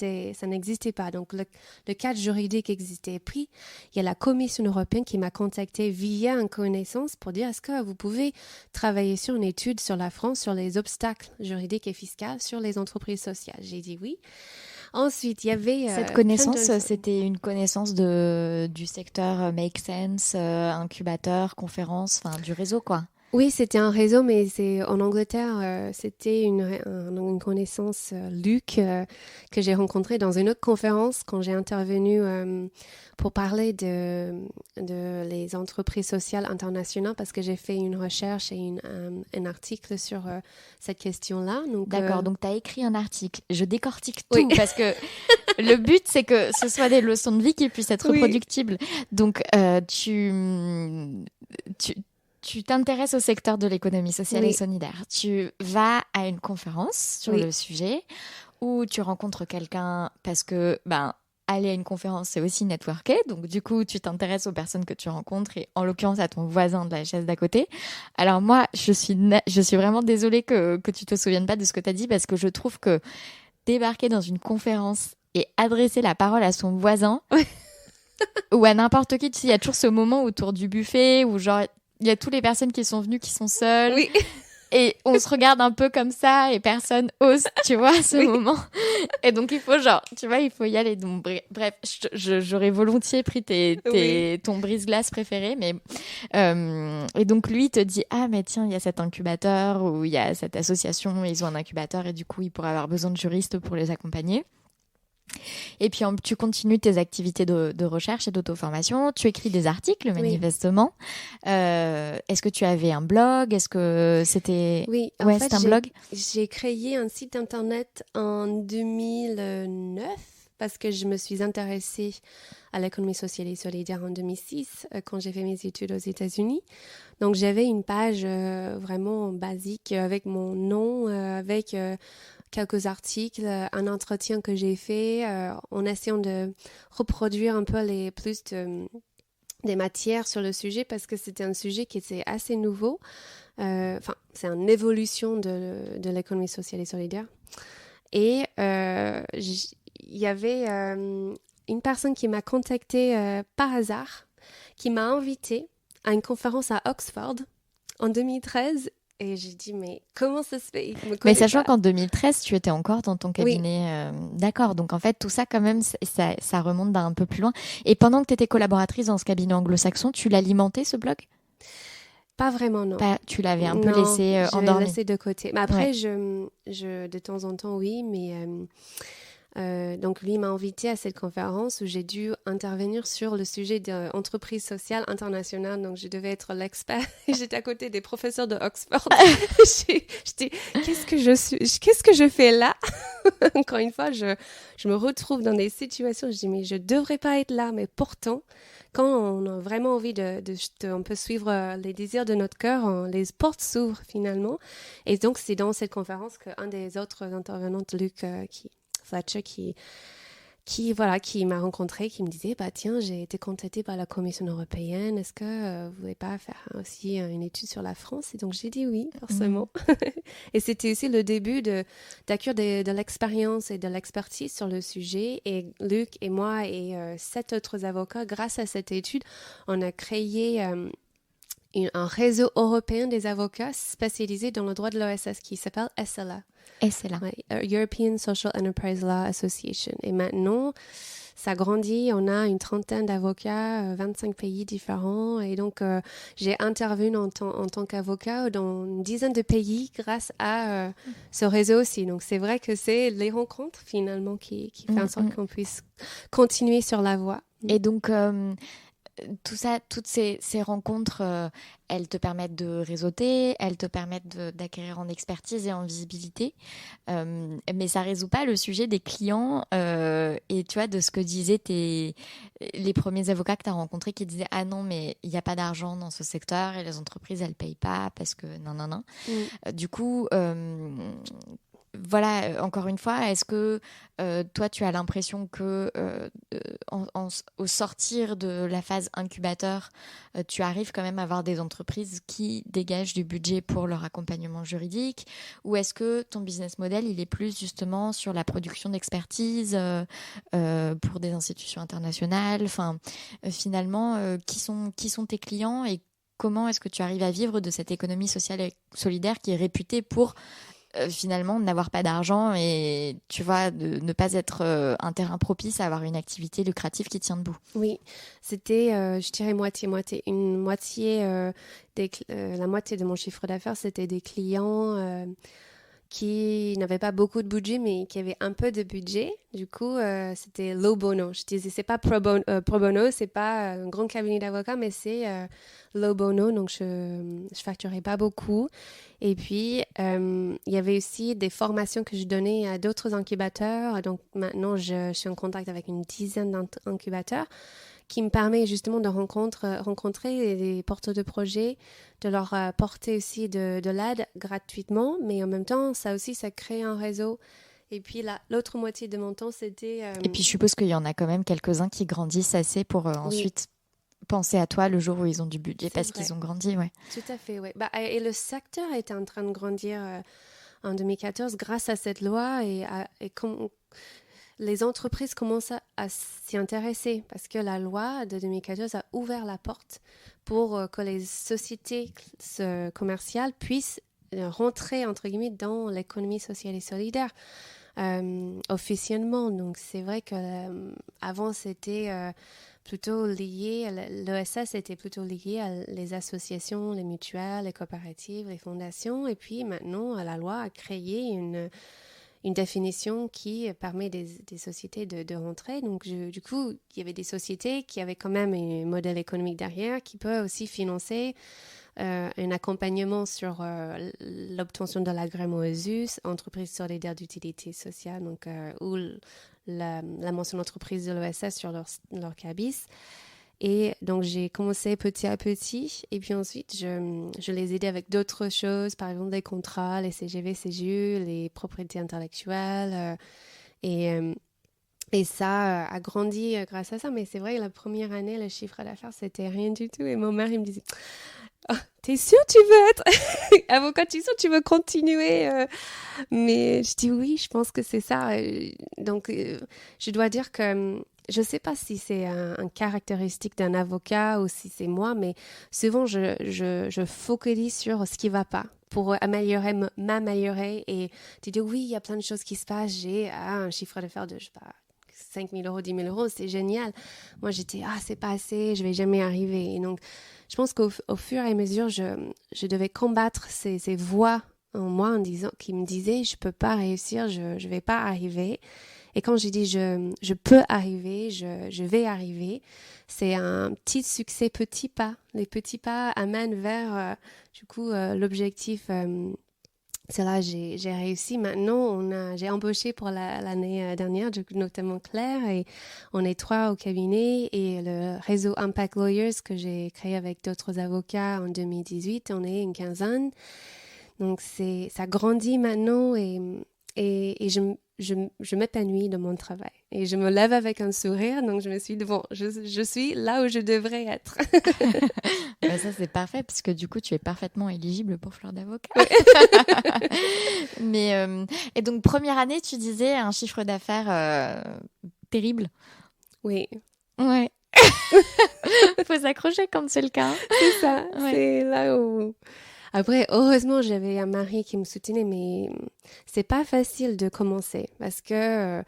n'existait pas. Donc, le cadre juridique existait. Puis, il y a la Commission européenne qui m'a contactée via une connaissance pour dire est-ce que vous pouvez travailler sur une étude sur la France, sur les obstacles juridiques et fiscaux sur les entreprises sociales. J'ai dit oui. Ensuite, il y avait... Cette connaissance, c'était une connaissance du secteur Make Sense, incubateur, conférence, enfin du réseau, quoi. Oui, c'était un réseau, mais en Angleterre, c'était une connaissance, Luc, que j'ai rencontré dans une autre conférence quand j'ai intervenu pour parler de les entreprises sociales internationales parce que j'ai fait une recherche et un article sur cette question-là. D'accord, donc tu as écrit un article. Je décortique tout parce que le but, c'est que ce soit des leçons de vie qui puissent être reproductibles. Donc, tu t'intéresses au secteur de l'économie sociale et solidaire. Tu vas à une conférence sur le sujet où tu rencontres quelqu'un parce que, aller à une conférence, c'est aussi networker. Donc, du coup, tu t'intéresses aux personnes que tu rencontres et en l'occurrence à ton voisin de la chaise d'à côté. Alors moi, je suis vraiment désolée que tu te souviennes pas de ce que tu as dit parce que je trouve que débarquer dans une conférence et adresser la parole à son voisin ou à n'importe qui, tu sais, il y a toujours ce moment autour du buffet où genre il y a toutes les personnes qui sont venues qui sont seules et on se regarde un peu comme ça et personne ose, tu vois, à ce moment. Et donc il faut il faut y aller. Donc bref, j'aurais volontiers pris ton brise-glace préféré, mais et donc lui il te dit mais tiens, il y a cet incubateur ou il y a cette association, ils ont un incubateur et du coup ils pourraient avoir besoin de juristes pour les accompagner. Et puis tu continues tes activités de recherche et d'auto-formation, tu écris des articles manifestement. Est-ce que tu avais un blog? Est-ce que c'était c'était un blog? J'ai créé un site internet en 2009 parce que je me suis intéressée à l'économie sociale et solidaire en 2006 quand j'ai fait mes études aux États-Unis. Donc j'avais une page vraiment basique avec mon nom, avec quelques articles, un entretien que j'ai fait en essayant de reproduire un peu des matières sur le sujet parce que c'était un sujet qui était assez nouveau. C'est une évolution de l'économie sociale et solidaire. Et il y avait une personne qui m'a contactée par hasard, qui m'a invitée à une conférence à Oxford en 2013. Et j'ai dit, mais comment ça se fait? Mais sachant qu'en 2013, tu étais encore dans ton cabinet. D'accord. Donc, en fait, tout ça, quand même, ça remonte d'un peu plus loin. Et pendant que tu étais collaboratrice dans ce cabinet anglo-saxon, tu l'alimentais, ce blog? Pas vraiment, non. Tu l'avais un peu laissé endormi? Je l'ai laissé de côté. Mais après, de temps en temps, oui, mais... donc lui m'a invité à cette conférence où j'ai dû intervenir sur le sujet d'entreprise sociale internationale. Donc je devais être l'expert. J'étais à côté des professeurs de Oxford. J'étais, qu'est-ce que je fais là? Encore une fois, je me retrouve dans des situations. Je dis mais je devrais pas être là. Mais pourtant, quand on a vraiment envie on peut suivre les désirs de notre cœur, les portes s'ouvrent finalement. Et donc c'est dans cette conférence qu'un des autres intervenants, Luc, Fletcher, qui m'a rencontré, qui me disait tiens, j'ai été contactée par la Commission européenne, est-ce que vous voulez pas faire aussi une étude sur la France? Et donc j'ai dit oui, forcément. Et c'était aussi le début d'acquérir de l'expérience et de l'expertise sur le sujet. Et Luc et moi et 7 autres avocats, grâce à cette étude, on a créé un réseau européen des avocats spécialisés dans le droit de l'OSS qui s'appelle ESSELA. ESSELA. European Social Enterprise Law Association. Et maintenant, ça grandit. On a une trentaine d'avocats, 25 pays différents. Et donc, j'ai intervenu en tant qu'avocat dans une dizaine de pays grâce à ce réseau aussi. Donc, c'est vrai que c'est les rencontres, finalement, qui fait en sorte qu'on puisse continuer sur la voie. Et donc... tout ça, toutes ces rencontres, elles te permettent de réseauter, elles te permettent d'acquérir en expertise et en visibilité, mais ça résout pas le sujet des clients et tu vois de ce que disaient les premiers avocats que tu as rencontrés qui disaient non mais il n'y a pas d'argent dans ce secteur et les entreprises elles payent pas parce que non. Du coup voilà, encore une fois, est-ce que toi, tu as l'impression que au sortir de la phase incubateur, tu arrives quand même à avoir des entreprises qui dégagent du budget pour leur accompagnement juridique? Ou est-ce que ton business model, il est plus justement sur la production d'expertise pour des institutions internationales? Enfin, finalement, qui sont tes clients et comment est-ce que tu arrives à vivre de cette économie sociale et solidaire qui est réputée pour finalement n'avoir pas d'argent et tu vois de ne pas être un terrain propice à avoir une activité lucrative qui tient debout. Oui, c'était, je dirais moitié-moitié. Une moitié, la moitié de mon chiffre d'affaires, c'était des clients qui n'avaient pas beaucoup de budget, mais qui avaient un peu de budget. Du coup, c'était low bono. Je disais, c'est pas pro bono, c'est pas un grand cabinet d'avocats, mais c'est low bono, donc je facturais pas beaucoup. Et puis, il y avait aussi des formations que je donnais à d'autres incubateurs. Donc maintenant, je suis en contact avec une dizaine d'incubateurs qui me permet justement de rencontrer les porteurs de projets, de leur porter aussi de l'aide gratuitement, mais en même temps, ça aussi, ça crée un réseau. Et puis l'autre moitié de mon temps, c'était... Et puis je suppose qu'il y en a quand même quelques-uns qui grandissent assez pour ensuite penser à toi le jour où ils ont du budget parce qu'ils ont grandi, ouais. Tout à fait, oui. Bah, et le secteur était en train de grandir en 2014 grâce à cette loi et comme les entreprises commencent à s'y intéresser parce que la loi de 2014 a ouvert la porte pour que les sociétés commerciales puissent rentrer, entre guillemets, dans l'économie sociale et solidaire officiellement. Donc, c'est vrai que avant, c'était plutôt lié, l'ESS était plutôt lié à les associations, les mutuelles, les coopératives, les fondations. Et puis, maintenant, la loi a créé une définition qui permet des sociétés de rentrer. Donc, du coup, il y avait des sociétés qui avaient quand même un modèle économique derrière qui peut aussi financer un accompagnement sur l'obtention de l'agrément ESUS, entreprise solidaire d'utilité sociale, donc, ou la mention d'entreprise de l'ESS sur leur cabis. Et donc, j'ai commencé petit à petit. Et puis ensuite, je les aidais avec d'autres choses, par exemple les contrats, les CGV, CGU, les propriétés intellectuelles. Et ça a grandi grâce à ça. Mais c'est vrai, la première année, le chiffre d'affaires, c'était rien du tout. Et mon mari me disait, oh, t'es sûre tu veux être avocat, t'es sûre tu veux continuer Mais je dis oui, je pense que c'est ça. Donc, je dois dire que je ne sais pas si c'est un caractéristique d'un avocat ou si c'est moi, mais souvent je focalise sur ce qui ne va pas pour m'améliorer et te dire oui, il y a plein de choses qui se passent. J'ai un chiffre d'affaires de, je sais pas, 5 000 euros, 10 000 euros, c'est génial. Moi, j'étais, c'est pas assez, je vais jamais arriver. Et donc, je pense qu'au fur et à mesure, je devais combattre ces voix en moi qui me disaient, je peux pas réussir, je vais pas arriver. Et quand j'ai dit, je peux arriver, je vais arriver, c'est un petit succès, petits pas. Les petits pas amènent vers, l'objectif. C'est là j'ai réussi. Maintenant, j'ai embauché pour l'année dernière, notamment Claire, et on est 3 au cabinet, et le réseau Impact Lawyers que j'ai créé avec d'autres avocats en 2018, on est une quinzaine. Donc ça grandit maintenant, et je m'épanouis dans mon travail. Et je me lève avec un sourire, donc je me suis dit, bon, je suis là où je devrais être. Bah ça, c'est parfait, parce que du coup, tu es parfaitement éligible pour Fleur d'avocat. Oui. Mais, et donc, première année, tu disais un chiffre d'affaires terrible. Oui. Ouais. Faut s'accrocher quand c'est le cas. C'est ça, Ouais. C'est là où... Après, heureusement, j'avais un mari qui me soutenait, mais c'est pas facile de commencer parce que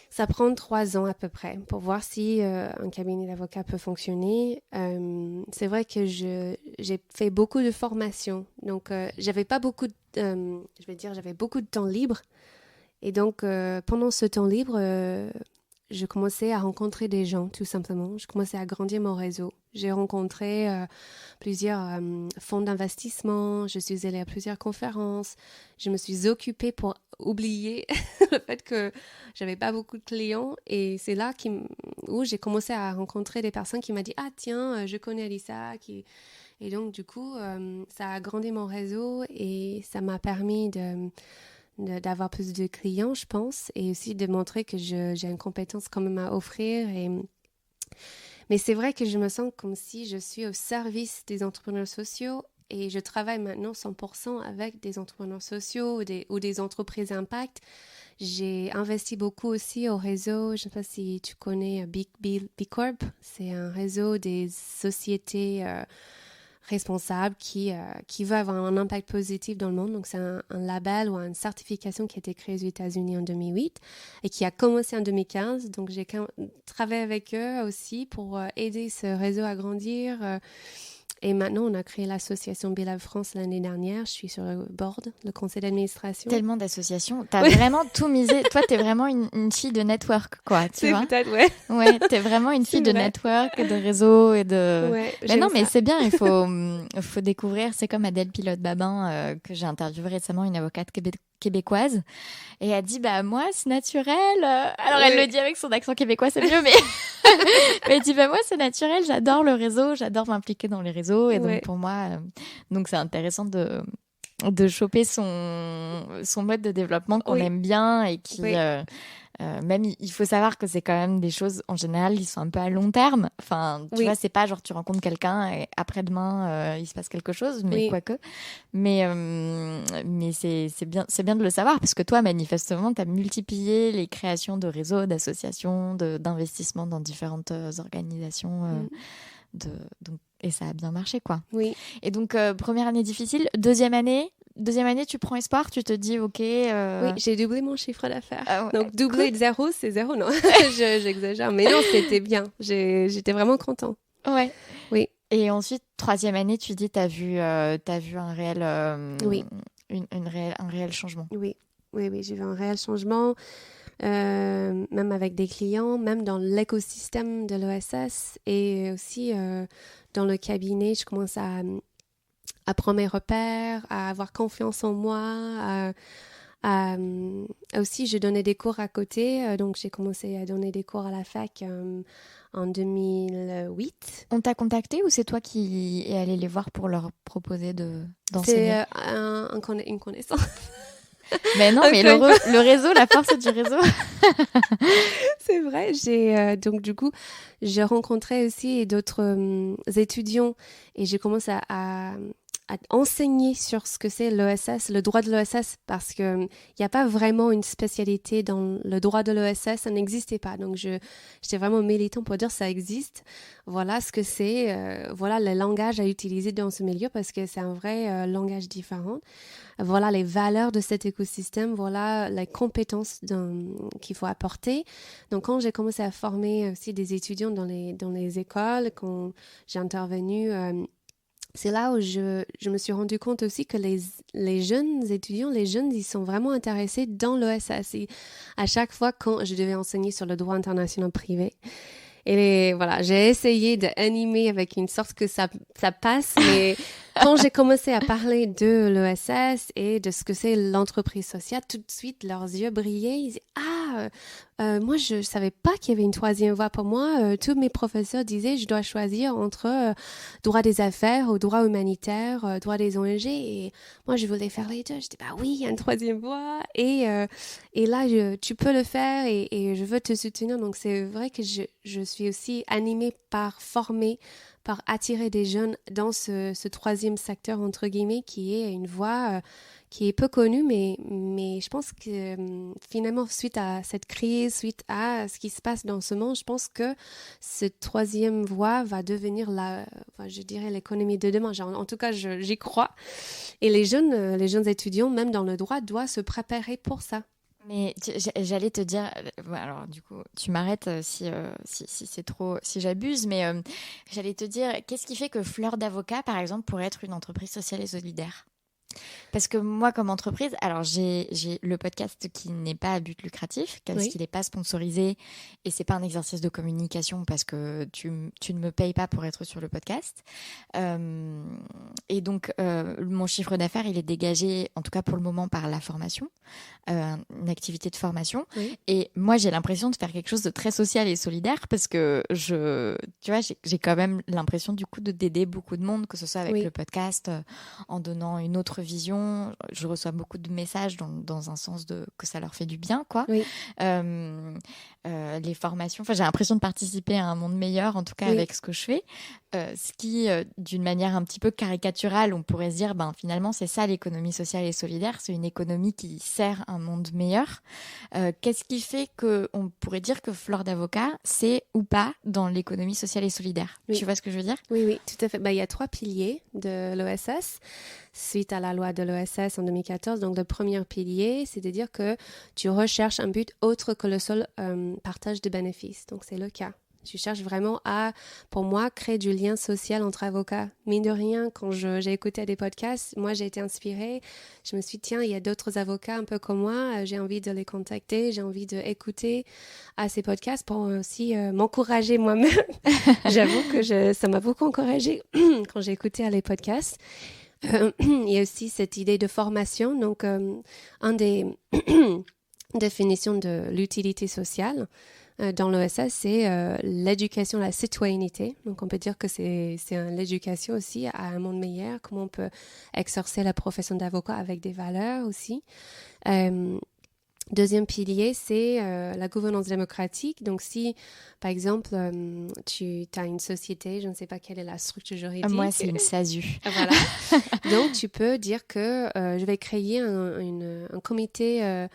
ça prend 3 ans à peu près pour voir si un cabinet d'avocat peut fonctionner. C'est vrai que j'ai fait beaucoup de formations, donc j'avais pas beaucoup j'avais beaucoup de temps libre. Et donc, pendant ce temps libre, je commençais à rencontrer des gens, tout simplement. Je commençais à grandir mon réseau. J'ai rencontré plusieurs fonds d'investissement. Je suis allée à plusieurs conférences. Je me suis occupée pour oublier le fait que j'avais pas beaucoup de clients. Et c'est là où j'ai commencé à rencontrer des personnes qui m'ont dit « Ah tiens, je connais Alissa. » Et donc, du coup, ça a agrandi mon réseau et ça m'a permis d'avoir plus de clients, je pense, et aussi de montrer que j'ai une compétence quand même à offrir. Mais c'est vrai que je me sens comme si je suis au service des entrepreneurs sociaux et je travaille maintenant 100% avec des entrepreneurs sociaux ou des entreprises impact. J'ai investi beaucoup aussi au réseau, je ne sais pas si tu connais B Corp, c'est un réseau des sociétés responsables qui veut avoir un impact positif dans le monde. Donc c'est un label ou une certification qui a été créée aux États-Unis en 2008 et qui a commencé en 2015. Donc j'ai travaillé avec eux aussi pour aider ce réseau à grandir. Et maintenant, on a créé l'association Belab France l'année dernière. Je suis sur le board, le conseil d'administration. Tellement d'associations. T'as vraiment tout misé. Toi, t'es vraiment une fille de network, quoi. Tu vois ? Peut-être, ouais. Ouais, t'es vraiment une fille de network, de réseau et de... Ouais, mais non, mais c'est bien, il faut découvrir. C'est comme Adèle Pilote-Babin, que j'ai interviewée récemment, une avocate québécoise. Et elle dit, bah, moi, c'est naturel. Alors, elle le dit avec son accent québécois, c'est mieux, mais... mais elle dit, bah, moi, c'est naturel. J'adore le réseau. J'adore m'impliquer dans les réseaux. Et donc, pour moi, donc, c'est intéressant de choper son mode de développement qu'on aime bien et qui... même, il faut savoir que c'est quand même des choses, en général, ils sont un peu à long terme. Enfin, tu vois, c'est pas genre tu rencontres quelqu'un et après-demain, il se passe quelque chose, mais quoique. Mais c'est bien de le savoir parce que toi, manifestement, tu as multiplié les créations de réseaux, d'associations, d'investissements dans différentes organisations. Et ça a bien marché, quoi. Oui. Et donc, première année difficile. Deuxième année, tu prends espoir, tu te dis, OK... Oui, j'ai doublé mon chiffre d'affaires. Ah ouais, donc, doubler de 0, c'est 0, non. J'exagère. Mais non, c'était bien. J'étais vraiment content. Ouais. Oui. Et ensuite, troisième année, tu dis, t'as vu un réel... un réel changement. Oui, j'ai vu un réel changement. Même avec des clients, même dans l'écosystème de l'ESS et aussi dans le cabinet, je commence à prendre mes repères, à avoir confiance en moi. Aussi, je donnais des cours à côté, donc j'ai commencé à donner des cours à la fac en 2008. On t'a contacté ou c'est toi qui es allé les voir pour leur proposer d'enseigner ? C'est une connaissance. Mais non, mais le réseau, la force du réseau. C'est vrai. Donc du coup, j'ai rencontré aussi d'autres étudiants et j'ai commencé à enseigner sur ce que c'est l'ESS, le droit de l'ESS, parce que il n'y a pas vraiment une spécialité dans le droit de l'ESS, ça n'existait pas. Donc j'étais vraiment militant pour dire ça existe. Voilà ce que c'est, voilà le langage à utiliser dans ce milieu parce que c'est un vrai langage différent. Voilà les valeurs de cet écosystème, voilà les compétences qu'il faut apporter. Donc quand j'ai commencé à former aussi des étudiants dans les écoles, quand j'ai intervenu, c'est là où je me suis rendu compte aussi que les jeunes étudiants, ils sont vraiment intéressés dans l'ESS. Et à chaque fois quand je devais enseigner sur le droit international privé, et voilà, j'ai essayé d'animer avec une sorte que ça passe, mais quand j'ai commencé à parler de l'ESS et de ce que c'est l'entreprise sociale, tout de suite, leurs yeux brillaient. Ils disaient « Ah, moi, je savais pas qu'il y avait une troisième voie pour moi. Tous mes professeurs disaient je dois choisir entre droit des affaires ou droit humanitaire, droit des ONG. Et moi, je voulais faire les deux. Je dis bah oui, il y a une troisième voie. Et là, tu peux le faire et je veux te soutenir. Donc, c'est vrai que je suis aussi animée par former, par attirer des jeunes dans ce troisième secteur, entre guillemets, qui est une voie qui est peu connue, mais je pense que finalement, suite à cette crise, suite à ce qui se passe dans ce monde, je pense que cette troisième voie va devenir je dirais l'économie de demain. En tout cas, j'y crois. Et les jeunes étudiants, même dans le droit, doivent se préparer pour ça. Mais j'allais te dire, alors du coup, tu m'arrêtes si c'est trop, si j'abuse, mais j'allais te dire, qu'est-ce qui fait que Fleur d'Avocat, par exemple, pourrait être une entreprise sociale et solidaire ? Parce que moi, comme entreprise, alors j'ai le podcast qui n'est pas à but lucratif, parce qu'il n'est pas sponsorisé et c'est pas un exercice de communication parce que tu ne me payes pas pour être sur le podcast. Et donc, mon chiffre d'affaires, il est dégagé, en tout cas pour le moment, par la formation, une activité de formation. Oui. Et moi, j'ai l'impression de faire quelque chose de très social et solidaire parce que tu vois, j'ai quand même l'impression du coup d'aider beaucoup de monde, que ce soit avec le podcast, en donnant une autre vision, je reçois beaucoup de messages dans un sens que ça leur fait du bien, quoi. Oui. Les formations, j'ai l'impression de participer à un monde meilleur, en tout cas avec ce que je fais. Ce qui, d'une manière un petit peu caricaturale, on pourrait se dire, finalement, c'est ça l'économie sociale et solidaire, c'est une économie qui sert un monde meilleur. Qu'est-ce qui fait qu'on pourrait dire que Fleur d'Avocat, c'est ou pas dans l'économie sociale et solidaire? Tu vois ce que je veux dire? Oui, tout à fait. Il y a 3 piliers de l'OSS suite à la loi de l'OSS en 2014. Donc, le premier pilier, c'est de dire que tu recherches un but autre que le seul partage de bénéfices. Donc, c'est le cas. Tu cherches vraiment à, pour moi, créer du lien social entre avocats. Mine de rien, quand j'ai écouté des podcasts, moi, j'ai été inspirée. Je me suis dit, tiens, il y a d'autres avocats un peu comme moi. J'ai envie de les contacter. J'ai envie d'écouter à ces podcasts pour aussi m'encourager moi-même. J'avoue que ça m'a beaucoup encouragée quand j'ai écouté les podcasts. Il y a aussi cette idée de formation. Donc, un des définitions de l'utilité sociale, dans l'OSS, c'est l'éducation à la citoyenneté. Donc, on peut dire que c'est l'éducation aussi à un monde meilleur, comment on peut exercer la profession d'avocat avec des valeurs aussi. Deuxième pilier, c'est la gouvernance démocratique. Donc, si, par exemple, tu as une société, je ne sais pas quelle est la structure juridique. Moi, c'est une SASU. Voilà. Donc, tu peux dire que je vais créer un comité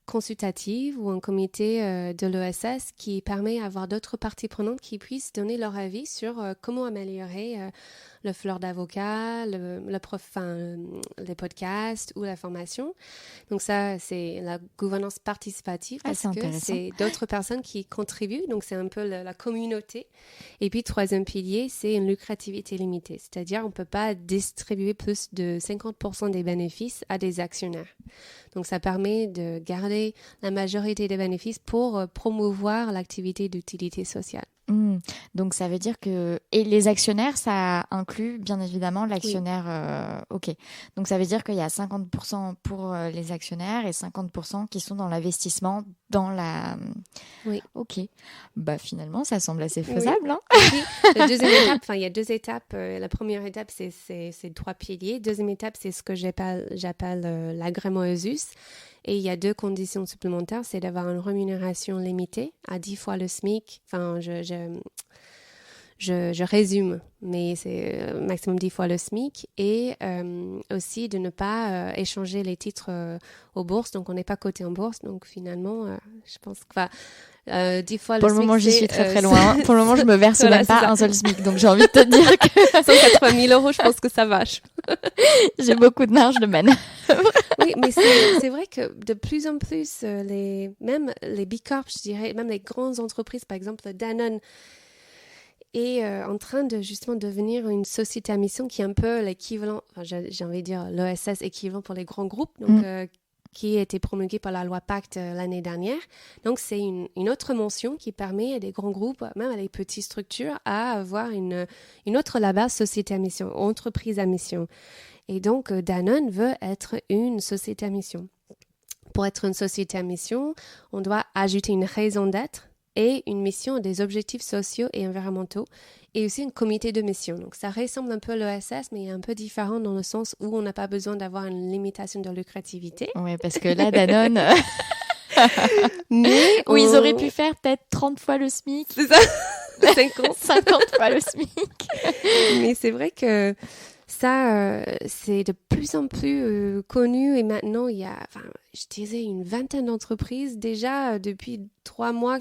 consultatif ou un comité de l'OSS qui permet d'avoir d'autres parties prenantes qui puissent donner leur avis sur comment améliorer le fleur d'avocat, les podcasts ou la formation. Donc ça, c'est la gouvernance participative parce que c'est d'autres personnes qui contribuent. Donc c'est un peu la communauté. Et puis, troisième pilier, c'est une lucrativité limitée. C'est-à-dire, on ne peut pas distribuer plus de 50% des bénéfices à des actionnaires. Donc ça permet de garder la majorité des bénéfices pour promouvoir l'activité d'utilité sociale. Donc ça veut dire que... Et les actionnaires, ça inclut bien évidemment l'actionnaire... Ok. Donc ça veut dire qu'il y a 50% pour les actionnaires et 50% qui sont dans l'investissement, dans la... Oui. Ok. Finalement, ça semble assez faisable. Oui. Hein. La deuxième étape, il y a 2 étapes. La première étape, c'est 3 piliers. Deuxième étape, c'est ce que j'appelle l'agrément ESUS. Et il y a 2 conditions supplémentaires, c'est d'avoir une rémunération limitée à 10 fois le SMIC. Enfin, je résume, mais c'est maximum 10 fois le SMIC. Et aussi de ne pas échanger les titres aux bourses. Donc, on n'est pas coté en bourse. Donc, finalement, je pense que... 10 fois pour le le SMIC, moment, j'y suis très très loin. Pour le moment, je me verse même pas un seul SMIC. Donc, j'ai envie de te dire que 180 000 €, je pense que ça va. J'ai beaucoup de marge de manœuvre. Oui, mais c'est vrai que de plus en plus, même les Big Corp, je dirais, même les grandes entreprises, par exemple Danone, est en train de justement devenir une société à mission qui est un peu l'équivalent, j'ai envie de dire l'OSS équivalent pour les grands groupes, donc qui a été promulgué par la loi Pacte l'année dernière. Donc, c'est une autre mention qui permet à des grands groupes, même à des petites structures, à avoir une autre label société à mission, entreprise à mission. Et donc, Danone veut être une société à mission. Pour être une société à mission, on doit ajouter une raison d'être et une mission, des objectifs sociaux et environnementaux, et aussi un comité de mission. Donc, ça ressemble un peu à l'OSS, mais un peu différent dans le sens où on n'a pas besoin d'avoir une limitation de lucrativité. Oui, parce que là, Danone... mais ils auraient pu faire peut-être 30 fois le SMIC. C'est ça. 50 fois le SMIC. Mais c'est vrai que ça, c'est de plus en plus connu. Et maintenant, il y a, je disais, une vingtaine d'entreprises déjà depuis 4 mois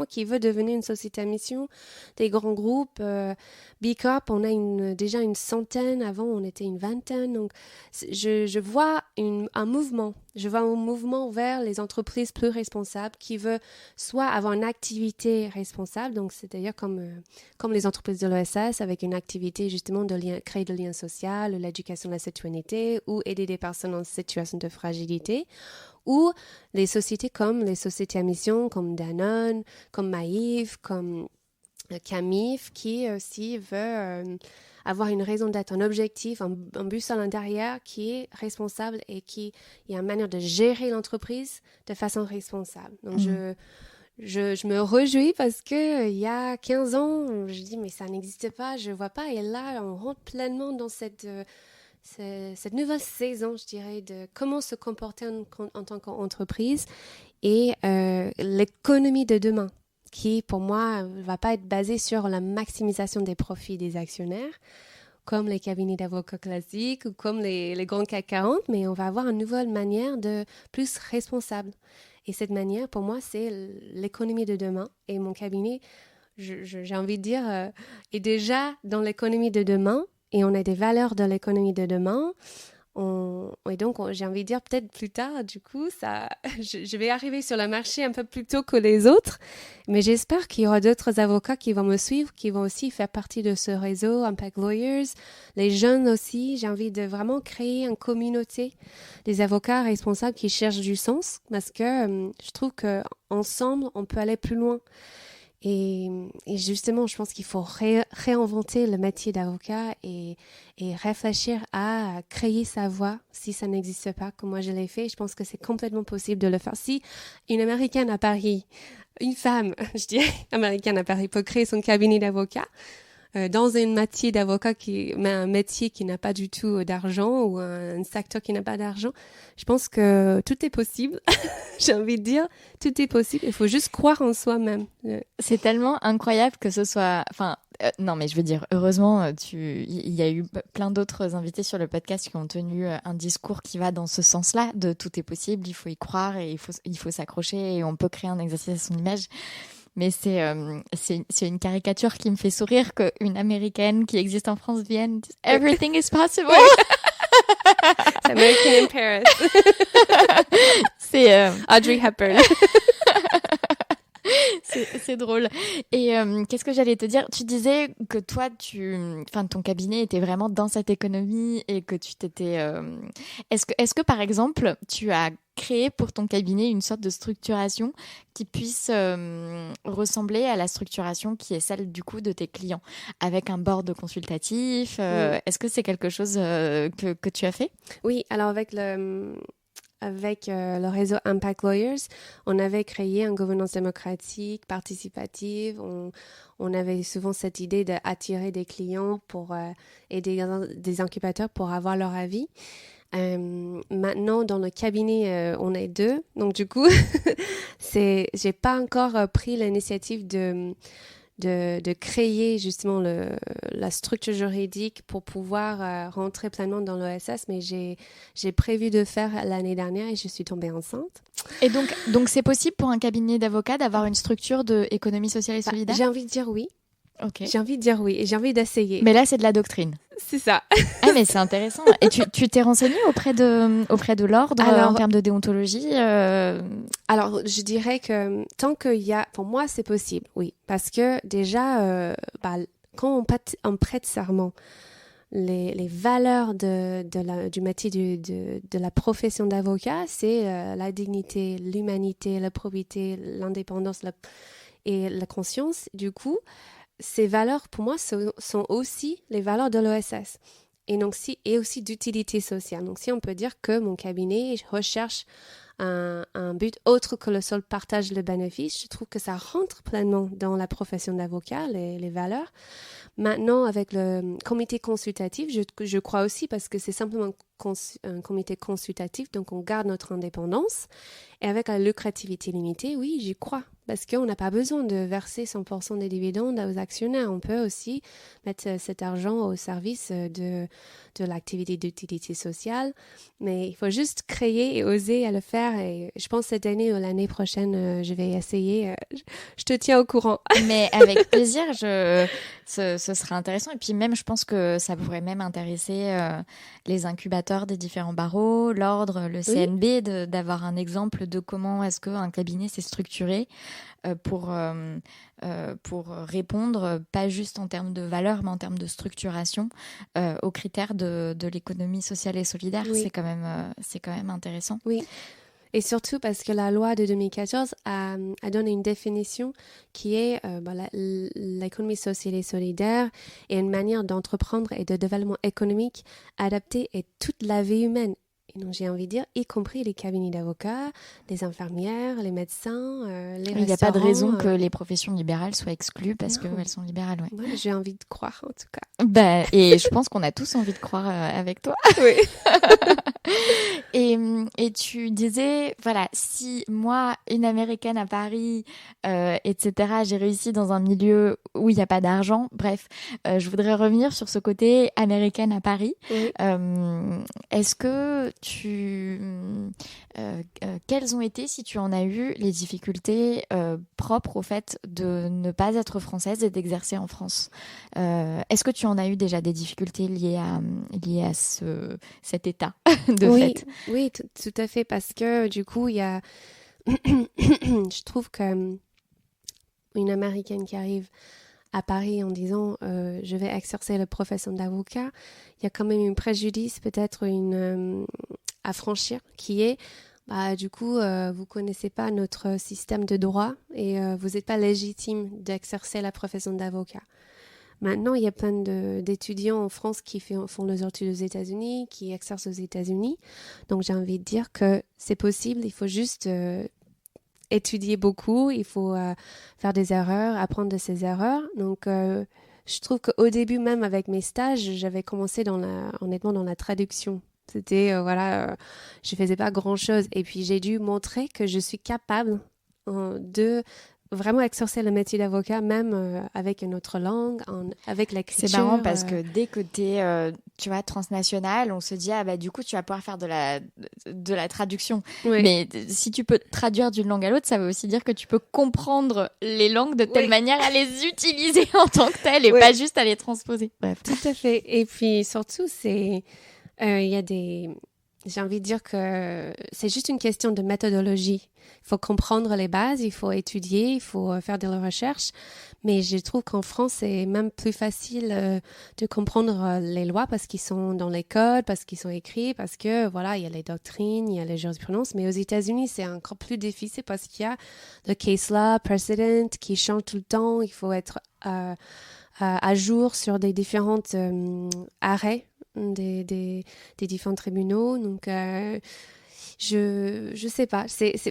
qui veulent devenir une société à mission. Des grands groupes, B Corp, on a déjà une centaine. Avant, on était une vingtaine. Donc, je vois un mouvement. Je vois un mouvement vers les entreprises plus responsables qui veulent soit avoir une activité responsable, donc c'est-à-dire comme les entreprises de l'OSS, avec une activité justement de créer des liens sociaux, l'éducation de la citoyenneté ou aider des personnes en situation de fragilité, ou les sociétés comme les sociétés à mission, comme Danone, comme Maïf, comme Camif, qui aussi veut avoir une raison d'être, un objectif, un but à l'intérieur qui est responsable et qui y a une manière de gérer l'entreprise de façon responsable. Donc, je me réjouis parce que il y a 15 ans, je dis mais ça n'existe pas, je vois pas. Et là, on rentre pleinement dans cette cette nouvelle saison, je dirais, de comment se comporter en tant qu'entreprise et l'économie de demain, qui pour moi ne va pas être basée sur la maximisation des profits des actionnaires, comme les cabinets d'avocats classiques ou comme les grands CAC 40, mais on va avoir une nouvelle manière de plus responsable. Et cette manière, pour moi, c'est l'économie de demain. Et mon cabinet, j'ai envie de dire, est déjà dans l'économie de demain. Et on a des valeurs de l'économie de demain. Et donc, j'ai envie de dire, peut-être plus tard, du coup, je vais arriver sur le marché un peu plus tôt que les autres. Mais j'espère qu'il y aura d'autres avocats qui vont me suivre, qui vont aussi faire partie de ce réseau Impact Lawyers. Les jeunes aussi, j'ai envie de vraiment créer une communauté des avocats responsables qui cherchent du sens, parce que je trouve qu'ensemble, on peut aller plus loin. Et justement, je pense qu'il faut réinventer le métier d'avocat et réfléchir à créer sa voix si ça n'existe pas, comme moi je l'ai fait. Je pense que c'est complètement possible de le faire. Si une Américaine à Paris, une femme, je dirais, américaine à Paris, peut créer son cabinet d'avocat, dans un métier d'avocat un métier qui n'a pas du tout d'argent ou un secteur qui n'a pas d'argent, je pense que tout est possible. J'ai envie de dire, tout est possible. Il faut juste croire en soi-même. C'est tellement incroyable que ce soit... Enfin, non, mais je veux dire, heureusement, il y a eu plein d'autres invités sur le podcast qui ont tenu un discours qui va dans ce sens-là, de tout est possible, il faut y croire et il faut s'accrocher et on peut créer un exercice à son image. Mais c'est une caricature qui me fait sourire qu'une Américaine qui existe en France vienne « Everything is possible ». American in Paris. C'est Audrey Hepburn. C'est drôle. Et qu'est-ce que j'allais te dire? Tu disais que toi, ton cabinet était vraiment dans cette économie et que tu t'étais... Est-ce que, par exemple, tu as créé pour ton cabinet une sorte de structuration qui puisse ressembler à la structuration qui est celle, du coup, de tes clients, avec un board consultatif? Est-ce que c'est quelque chose que tu as fait? Oui, alors avec le réseau Impact Lawyers, on avait créé une gouvernance démocratique, participative. On avait souvent cette idée d'attirer des clients et des incubateurs pour avoir leur avis. Maintenant, dans le cabinet, on est 2. Donc, du coup, j'ai pas encore pris l'initiative de créer justement la structure juridique pour pouvoir rentrer pleinement dans l'OSS, mais j'ai prévu de faire l'année dernière et je suis tombée enceinte. Et donc c'est possible pour un cabinet d'avocats d'avoir une structure de économie sociale et solidaire? J'ai envie de dire oui. Okay. J'ai envie de dire oui et j'ai envie d'essayer. Mais là, c'est de la doctrine. C'est ça. Ah, mais c'est intéressant. Et tu t'es renseignée auprès de l'ordre en termes de déontologie Alors, je dirais que tant qu'il y a... Pour moi, c'est possible, oui. Parce que déjà, quand on prête serment, les valeurs du métier de la profession d'avocat, c'est la dignité, l'humanité, la probité, l'indépendance et la conscience. Du coup, ces valeurs, pour moi, sont aussi les valeurs de l'OSS. Et aussi d'utilité sociale. Donc, si on peut dire que mon cabinet recherche un but autre que le seul partage de bénéfices, je trouve que ça rentre pleinement dans la profession d'avocat, les valeurs. Maintenant, avec le comité consultatif, je crois aussi parce que c'est simplement un comité consultatif, donc on garde notre indépendance. Et avec la lucrativité limitée, oui, j'y crois. Parce qu'on n'a pas besoin de verser 100% des dividendes aux actionnaires. On peut aussi mettre cet argent au service de l'activité d'utilité sociale. Mais il faut juste créer et oser à le faire. Et je pense cette année ou l'année prochaine, je vais essayer. Je te tiens au courant. Mais avec plaisir, ce sera intéressant. Et puis même, je pense que ça pourrait même intéresser les incubateurs des différents barreaux, l'ordre, le CNB, d'avoir un exemple de comment est-ce qu'un cabinet s'est structuré pour répondre, pas juste en termes de valeur, mais en termes de structuration, aux critères de l'économie sociale et solidaire. Oui. C'est quand même intéressant. Oui. Et surtout parce que la loi de 2014 a donné une définition qui est l'économie sociale et solidaire et une manière d'entreprendre et de développement économique adaptée à toute la vie humaine. Et donc, j'ai envie de dire, y compris les cabinets d'avocats, les infirmières, les médecins, les restaurants. Il n'y a pas de raison que les professions libérales soient exclues parce qu'elles sont libérales. Ouais. Ouais, j'ai envie de croire, en tout cas. Et je pense qu'on a tous envie de croire avec toi. Oui. Et tu disais, voilà, si moi, une Américaine à Paris, etc., j'ai réussi dans un milieu où il n'y a pas d'argent, bref, je voudrais revenir sur ce côté américaine à Paris. Oui. Est-ce que quelles ont été, si tu en as eu, les difficultés propres au fait de ne pas être française et d'exercer en France? Est-ce que tu en as eu déjà des difficultés liées à cet état de fait? Oui, tout à fait, parce que du coup, il y a, je trouve que une Américaine qui arrive à Paris en disant je vais exercer la profession d'avocat, il y a quand même un préjudice, peut-être à franchir, qui est du coup, vous connaissez pas notre système de droit et vous n'êtes pas légitime d'exercer la profession d'avocat. Maintenant, il y a plein d'étudiants en France qui font leurs études aux États-Unis, qui exercent aux États-Unis. Donc, j'ai envie de dire que c'est possible, il faut juste étudier beaucoup, il faut faire des erreurs, apprendre de ses erreurs. Donc, je trouve qu'au début, même avec mes stages, j'avais commencé honnêtement dans la traduction. C'était, je faisais pas grand-chose. Et puis, j'ai dû montrer que je suis capable de vraiment exercer le métier d'avocat, même avec une autre langue, avec l'écriture. C'est marrant parce que dès que tu es, tu vois, transnational, on se dit, ah bah du coup, tu vas pouvoir faire de la traduction. Oui. Mais si tu peux traduire d'une langue à l'autre, ça veut aussi dire que tu peux comprendre les langues de telle manière à les utiliser en tant que telles et pas juste à les transposer. Bref. Tout à fait. Et puis surtout, il y a j'ai envie de dire que c'est juste une question de méthodologie. Il faut comprendre les bases, il faut étudier, il faut faire de la recherche. Mais je trouve qu'en France, c'est même plus facile de comprendre les lois parce qu'ils sont dans les codes, parce qu'ils sont écrits, parce que voilà, il y a les doctrines, il y a les jurisprudences. Mais aux États-Unis, c'est encore plus difficile parce qu'il y a le case law, precedent qui change tout le temps. Il faut être à jour sur des différentes arrêts des différents tribunaux. Donc, je sais pas.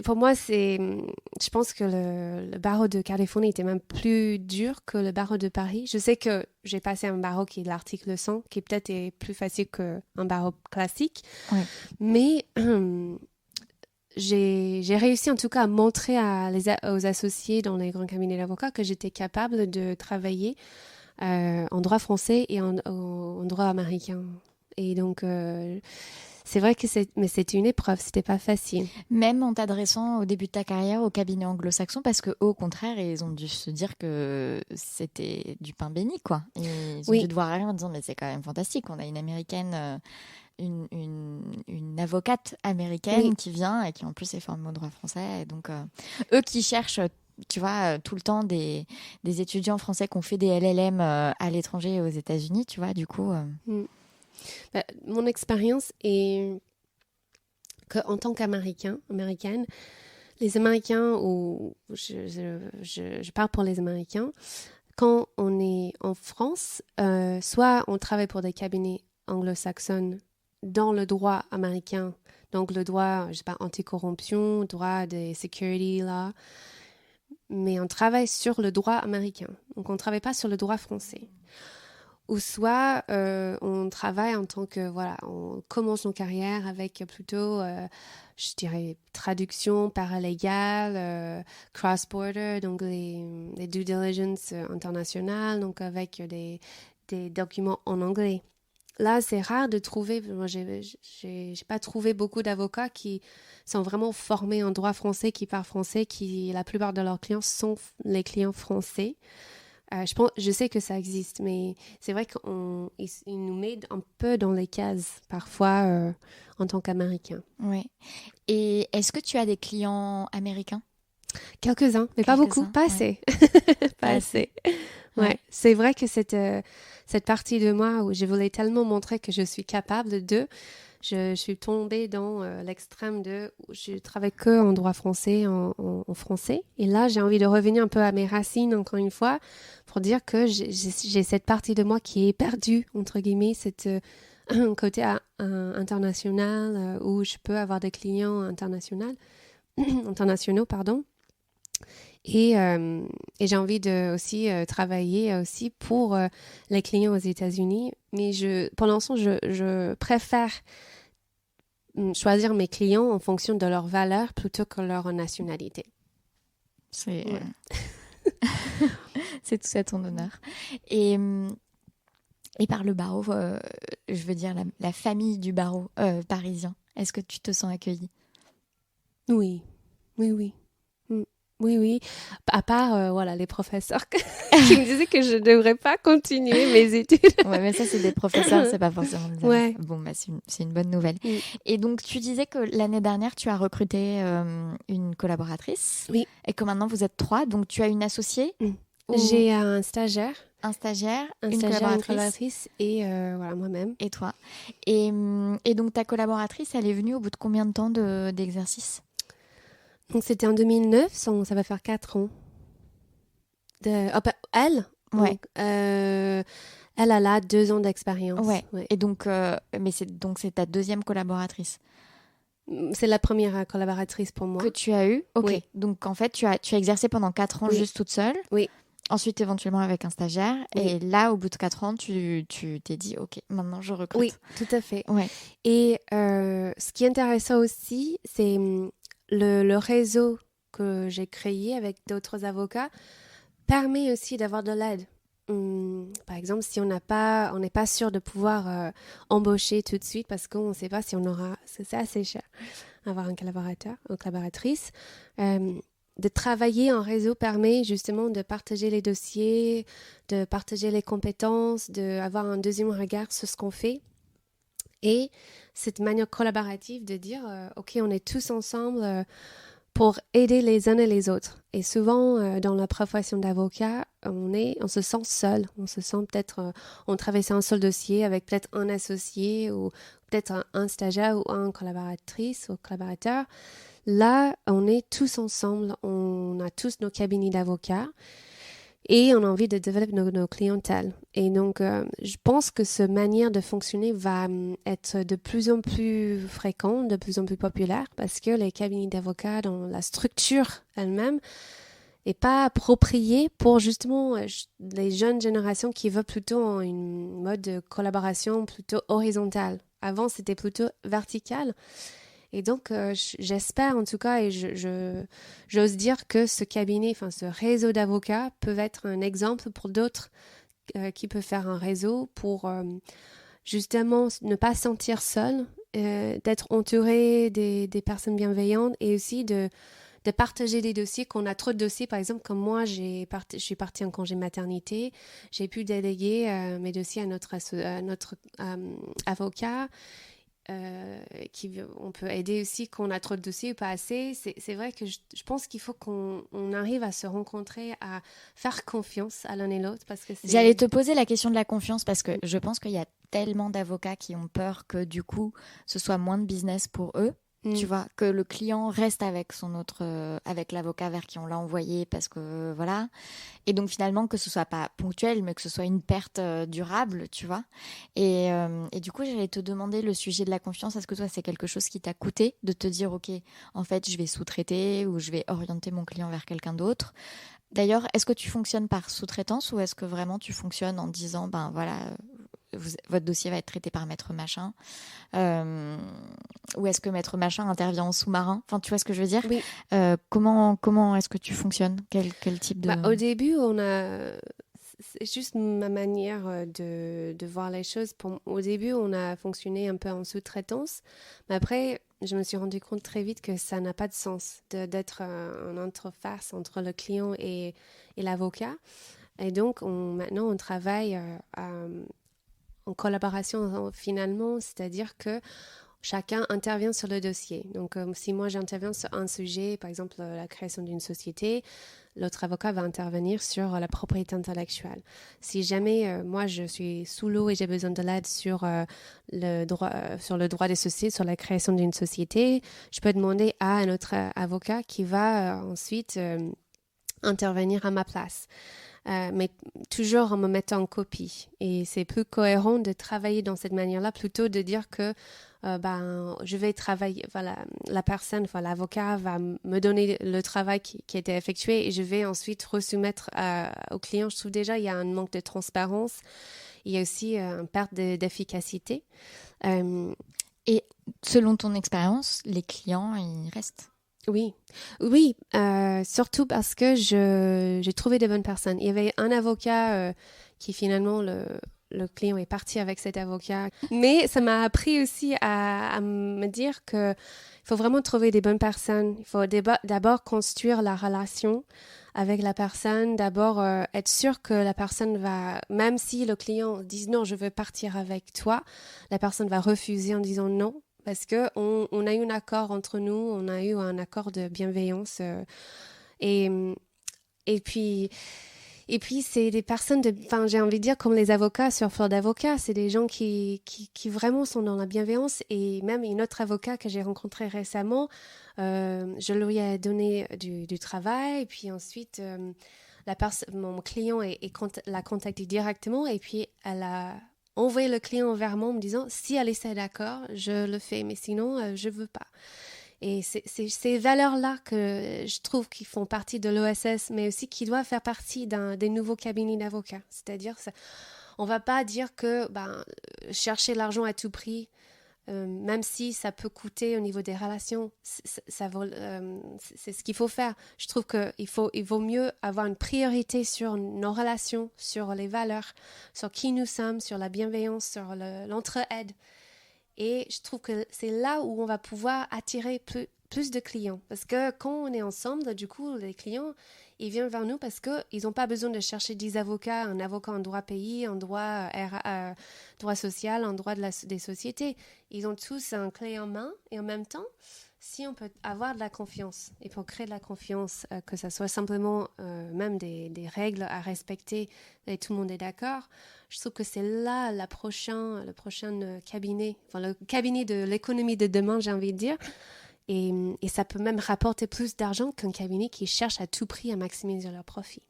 Pour moi, je pense que le barreau de Californie était même plus dur que le barreau de Paris. Je sais que j'ai passé un barreau qui est l'article 100, qui peut-être est plus facile qu'un barreau classique. Ouais. Mais j'ai réussi en tout cas à montrer aux associés dans les grands cabinets d'avocats que j'étais capable de travailler en droit français et en droit américain. Et donc, c'est vrai que c'était une épreuve, c'était pas facile. Même en t'adressant au début de ta carrière au cabinet anglo-saxon, parce que au contraire, ils ont dû se dire que c'était du pain béni, quoi. Et ils ont dû te voir arriver en disant, mais c'est quand même fantastique, on a une américaine, une avocate américaine qui vient et qui en plus est formée au droit français. Et donc, eux qui cherchent, tu vois, tout le temps des étudiants français qui ont fait des LLM à l'étranger et aux États-Unis, tu vois, du coup. Mon expérience est qu'en tant qu'américaine, les Américains, ou je parle pour les Américains, quand on est en France, soit on travaille pour des cabinets anglo-saxons dans le droit américain, donc le droit, je sais pas, anticorruption, droit des security law, mais on travaille sur le droit américain. Donc, on ne travaille pas sur le droit français. Ou soit, on travaille en tant que, voilà, on commence nos carrières avec plutôt, je dirais, traduction paralégale, cross-border, donc les due diligence internationales, donc avec des documents en anglais. Là, c'est rare de trouver, moi, j'ai pas trouvé beaucoup d'avocats qui sont vraiment formés en droit français, qui parlent français, la plupart de leurs clients sont les clients français. Je sais que ça existe, mais c'est vrai qu'il nous met un peu dans les cases, parfois, en tant qu'Américains. Oui. Et est-ce que tu as des clients américains? Quelques-uns, mais pas beaucoup, pas assez. Pas assez. Ouais. C'est vrai que cette partie de moi où je voulais tellement montrer que je suis capable je suis tombée dans l'extrême je travaille que en droit français, en français. Et là, j'ai envie de revenir un peu à mes racines, encore une fois, pour dire que j'ai cette partie de moi qui est perdue, entre guillemets, un côté international où je peux avoir des clients internationaux, pardon. Et j'ai envie de aussi travailler aussi pour les clients aux États-Unis. Mais pour l'instant, je préfère choisir mes clients en fonction de leurs valeurs plutôt que leur nationalité. C'est Ouais. c'est tout à ton honneur. Et, et par le barreau, je veux dire la famille du barreau parisien, est-ce que tu te sens accueillie? Oui, oui. Mm. Oui. À part, voilà, les professeurs qui me disaient que je ne devrais pas continuer mes études. Ouais, mais ça, c'est des professeurs, c'est pas forcément des amis. Ouais. Bon, bah, c'est une bonne nouvelle. Mm. Et donc, tu disais que l'année dernière, tu as recruté une collaboratrice. Oui. Et que maintenant, vous êtes 3. Donc, tu as une associée ou J'ai un stagiaire, un stagiaire, une une collaboratrice collaboratrice et voilà, moi-même. et toi. Et donc, ta collaboratrice, elle est venue au bout de combien de temps d'exercice? Donc, c'était en 2009, ça va faire 4 ans. Elle, Ouais. donc, elle a là 2 ans d'expérience. Ouais. Ouais. Et donc, c'est ta deuxième collaboratrice C'est la première collaboratrice pour moi. que tu as eue. Ok. Oui. Donc, en fait, tu as exercé pendant 4 ans Oui. juste toute seule. Oui. Ensuite, éventuellement avec un stagiaire. Oui. Et là, au bout de 4 ans, tu t'es dit, OK, maintenant je recrute. Oui, tout à fait. Ouais. Et ce qui est intéressant aussi, c'est le réseau que j'ai créé avec d'autres avocats permet aussi d'avoir de l'aide. Par exemple, si on n'est pas sûr de pouvoir embaucher tout de suite parce qu'on ne sait pas si on aura, c'est assez cher, avoir un collaborateur ou collaboratrice. De travailler en réseau permet justement de partager les dossiers, de partager les compétences, d'avoir un deuxième regard sur ce qu'on fait. Et cette manière collaborative de dire, OK, on est tous ensemble pour aider les uns et les autres. Et souvent, dans la profession d'avocat, on se sent seul. On se sent peut-être, on traverse un seul dossier avec peut-être un associé ou peut-être un stagiaire ou un collaboratrice ou collaborateur. Là, on est tous ensemble. On a tous nos cabinets d'avocats. Et on a envie de développer nos clientèles. Et donc, je pense que cette manière de fonctionner va être de plus en plus fréquente, de plus en plus populaire, parce que les cabinets d'avocats, dans la structure elle-même, n'est pas appropriée pour justement les jeunes générations qui veulent plutôt une mode de collaboration plutôt horizontale. Avant, c'était plutôt vertical. Et donc, j'espère en tout cas, et j'ose dire que ce cabinet, enfin ce réseau d'avocats peut être un exemple pour d'autres qui peuvent faire un réseau pour justement ne pas se sentir seul, d'être entouré des personnes bienveillantes et aussi de partager des dossiers, qu'on a trop de dossiers. Par exemple, comme moi, je suis partie en congé maternité, j'ai pu déléguer mes dossiers à notre avocat. On peut aider aussi quand on a trop de dossiers ou pas assez. C'est vrai que je pense qu'il faut qu'on arrive à se rencontrer, à faire confiance à l'un et l'autre. J'allais te poser la question de la confiance parce que je pense qu'il y a tellement d'avocats qui ont peur que du coup, ce soit moins de business pour eux. Tu vois, que le client reste avec avec l'avocat vers qui on l'a envoyé parce que voilà. Et donc finalement que ce soit pas ponctuel, mais que ce soit une perte durable, tu vois. Et du coup, j'allais te demander le sujet de la confiance. Est-ce que toi, c'est quelque chose qui t'a coûté de te dire, OK, en fait, je vais sous-traiter ou je vais orienter mon client vers quelqu'un d'autre? D'ailleurs, est-ce que tu fonctionnes par sous-traitance ou est-ce que vraiment tu fonctionnes en disant, ben voilà, votre dossier va être traité par Maître Machin ou est-ce que Maître Machin intervient en sous-marin? Enfin, tu vois ce que je veux dire? Oui. Comment est-ce que tu fonctionnes? Quel type de... Au début, c'est juste ma manière de voir les choses. Au début, on a fonctionné un peu en sous-traitance, mais après, je me suis rendu compte très vite que ça n'a pas de sens d'être en interface entre le client et l'avocat. Et donc, maintenant, on travaille en collaboration finalement, c'est-à-dire que chacun intervient sur le dossier. Donc, si moi j'interviens sur un sujet, par exemple la création d'une société, l'autre avocat va intervenir sur la propriété intellectuelle. Si jamais moi je suis sous l'eau et j'ai besoin de l'aide sur le droit des sociétés, sur la création d'une société, je peux demander à un autre avocat qui va ensuite intervenir à ma place. mais toujours en me mettant en copie. Et c'est plus cohérent de travailler dans cette manière-là, plutôt de dire que je vais travailler, voilà, la personne, enfin, l'avocat va me donner le travail qui a été effectué et je vais ensuite resoumettre au client. Je trouve déjà il y a un manque de transparence, il y a aussi une perte d'efficacité. Et selon ton expérience, les clients, ils restent? Oui, surtout parce que j'ai trouvé des bonnes personnes. Il y avait un avocat qui finalement, le client est parti avec cet avocat. Mais ça m'a appris aussi à me dire qu'il faut vraiment trouver des bonnes personnes. Il faut d'abord construire la relation avec la personne, d'abord être sûr que la personne va, même si le client dit non, je veux partir avec toi, la personne va refuser en disant non. Parce qu'on a eu un accord entre nous, on a eu un accord de bienveillance. Et puis, c'est des personnes, j'ai envie de dire, comme les avocats sur Fleur d'avocat, c'est des gens qui vraiment sont dans la bienveillance. Et même une autre avocat que j'ai rencontrée récemment, je lui ai donné du travail. Et puis ensuite, mon client l'a contacté directement. Et puis, elle a envoyer le client vers moi en me disant si Alice est d'accord, je le fais, mais sinon, je veux pas. Et c'est ces valeurs-là que je trouve qui font partie de l'OSS, mais aussi qui doivent faire partie des nouveaux cabinets d'avocats. C'est-à-dire, on va pas dire que chercher l'argent à tout prix, même si ça peut coûter au niveau des relations, c'est ce qu'il faut faire. Je trouve qu'il vaut mieux avoir une priorité sur nos relations, sur les valeurs, sur qui nous sommes, sur la bienveillance, sur l'entraide. Et je trouve que c'est là où on va pouvoir attirer plus de clients. Parce que quand on est ensemble, du coup, les clients, ils viennent vers nous parce qu'ils n'ont pas besoin de chercher 10 avocats, un avocat en droit pays, en droit, droit social, en droit des sociétés. Ils ont tous un clé en main et en même temps, si on peut avoir de la confiance, et pour créer de la confiance, que ça soit simplement même des règles à respecter et tout le monde est d'accord, je trouve que c'est là le prochain cabinet, le cabinet de l'économie de demain, j'ai envie de dire. Et ça peut même rapporter plus d'argent qu'un cabinet qui cherche à tout prix à maximiser leur profit.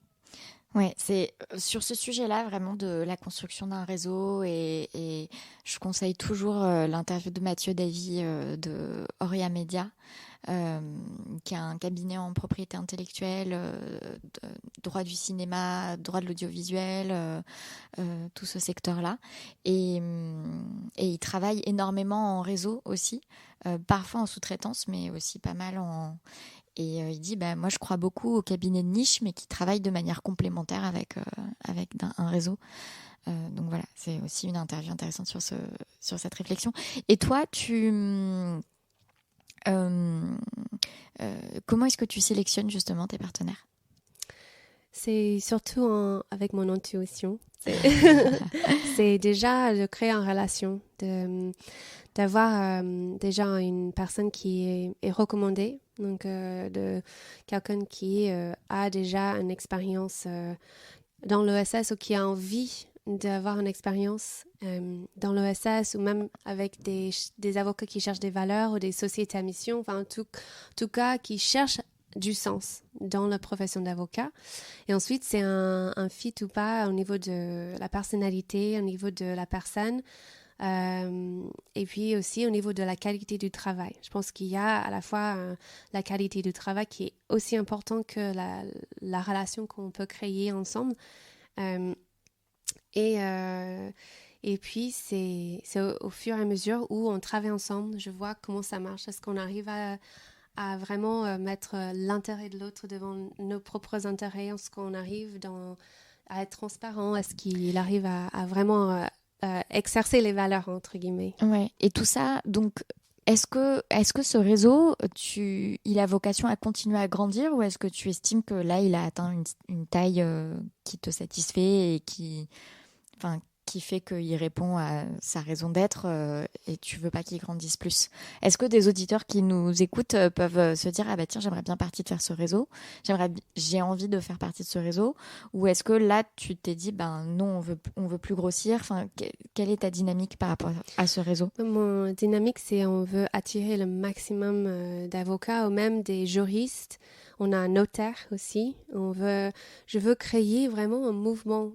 Oui, c'est sur ce sujet-là vraiment de la construction d'un réseau et je conseille toujours l'interview de Mathieu Davy de Aurea Media, qui est un cabinet en propriété intellectuelle, droit du cinéma, droit de l'audiovisuel, tout ce secteur-là. Et il travaille énormément en réseau aussi, parfois en sous-traitance, mais aussi pas mal en... Et il dit, moi je crois beaucoup aux cabinets de niche, mais qui travaillent de manière complémentaire avec un réseau. Donc voilà, c'est aussi une interview intéressante sur cette réflexion. Et toi, comment est-ce que tu sélectionnes justement tes partenaires ? C'est surtout avec mon intuition. C'est déjà de créer une relation, d'avoir déjà une personne qui est recommandée, donc de quelqu'un qui a déjà une expérience dans l'ESS ou qui a envie d'avoir une expérience dans l'ESS ou même avec des avocats qui cherchent des valeurs ou des sociétés à mission, enfin en tout cas qui cherchent du sens dans la profession d'avocat. Et ensuite, c'est un fit ou pas au niveau de la personnalité, au niveau de la personne, et puis aussi au niveau de la qualité du travail. Je pense qu'il y a à la fois la qualité du travail qui est aussi importante que la relation qu'on peut créer ensemble. Et puis, c'est au fur et à mesure où on travaille ensemble, je vois comment ça marche. Est-ce qu'on arrive à vraiment mettre l'intérêt de l'autre devant nos propres intérêts? Est-ce qu'on arrive à être transparent? Est-ce qu'il arrive à vraiment exercer les valeurs, entre guillemets? Ouais. Et tout ça, donc, est-ce que ce réseau, il a vocation à continuer à grandir ou est-ce que tu estimes que là, il a atteint une taille qui te satisfait et qui qui fait qu'il répond à sa raison d'être et tu veux pas qu'il grandisse plus. Est-ce que des auditeurs qui nous écoutent peuvent se dire ah bah tiens j'aimerais bien partie de faire ce réseau, j'ai envie de faire partie de ce réseau, ou est-ce que là tu t'es dit ben non on veut plus grossir, enfin quelle est ta dynamique par rapport à ce réseau? Mon dynamique, c'est on veut attirer le maximum d'avocats ou même des juristes. On a un notaire aussi. Je veux créer vraiment un mouvement.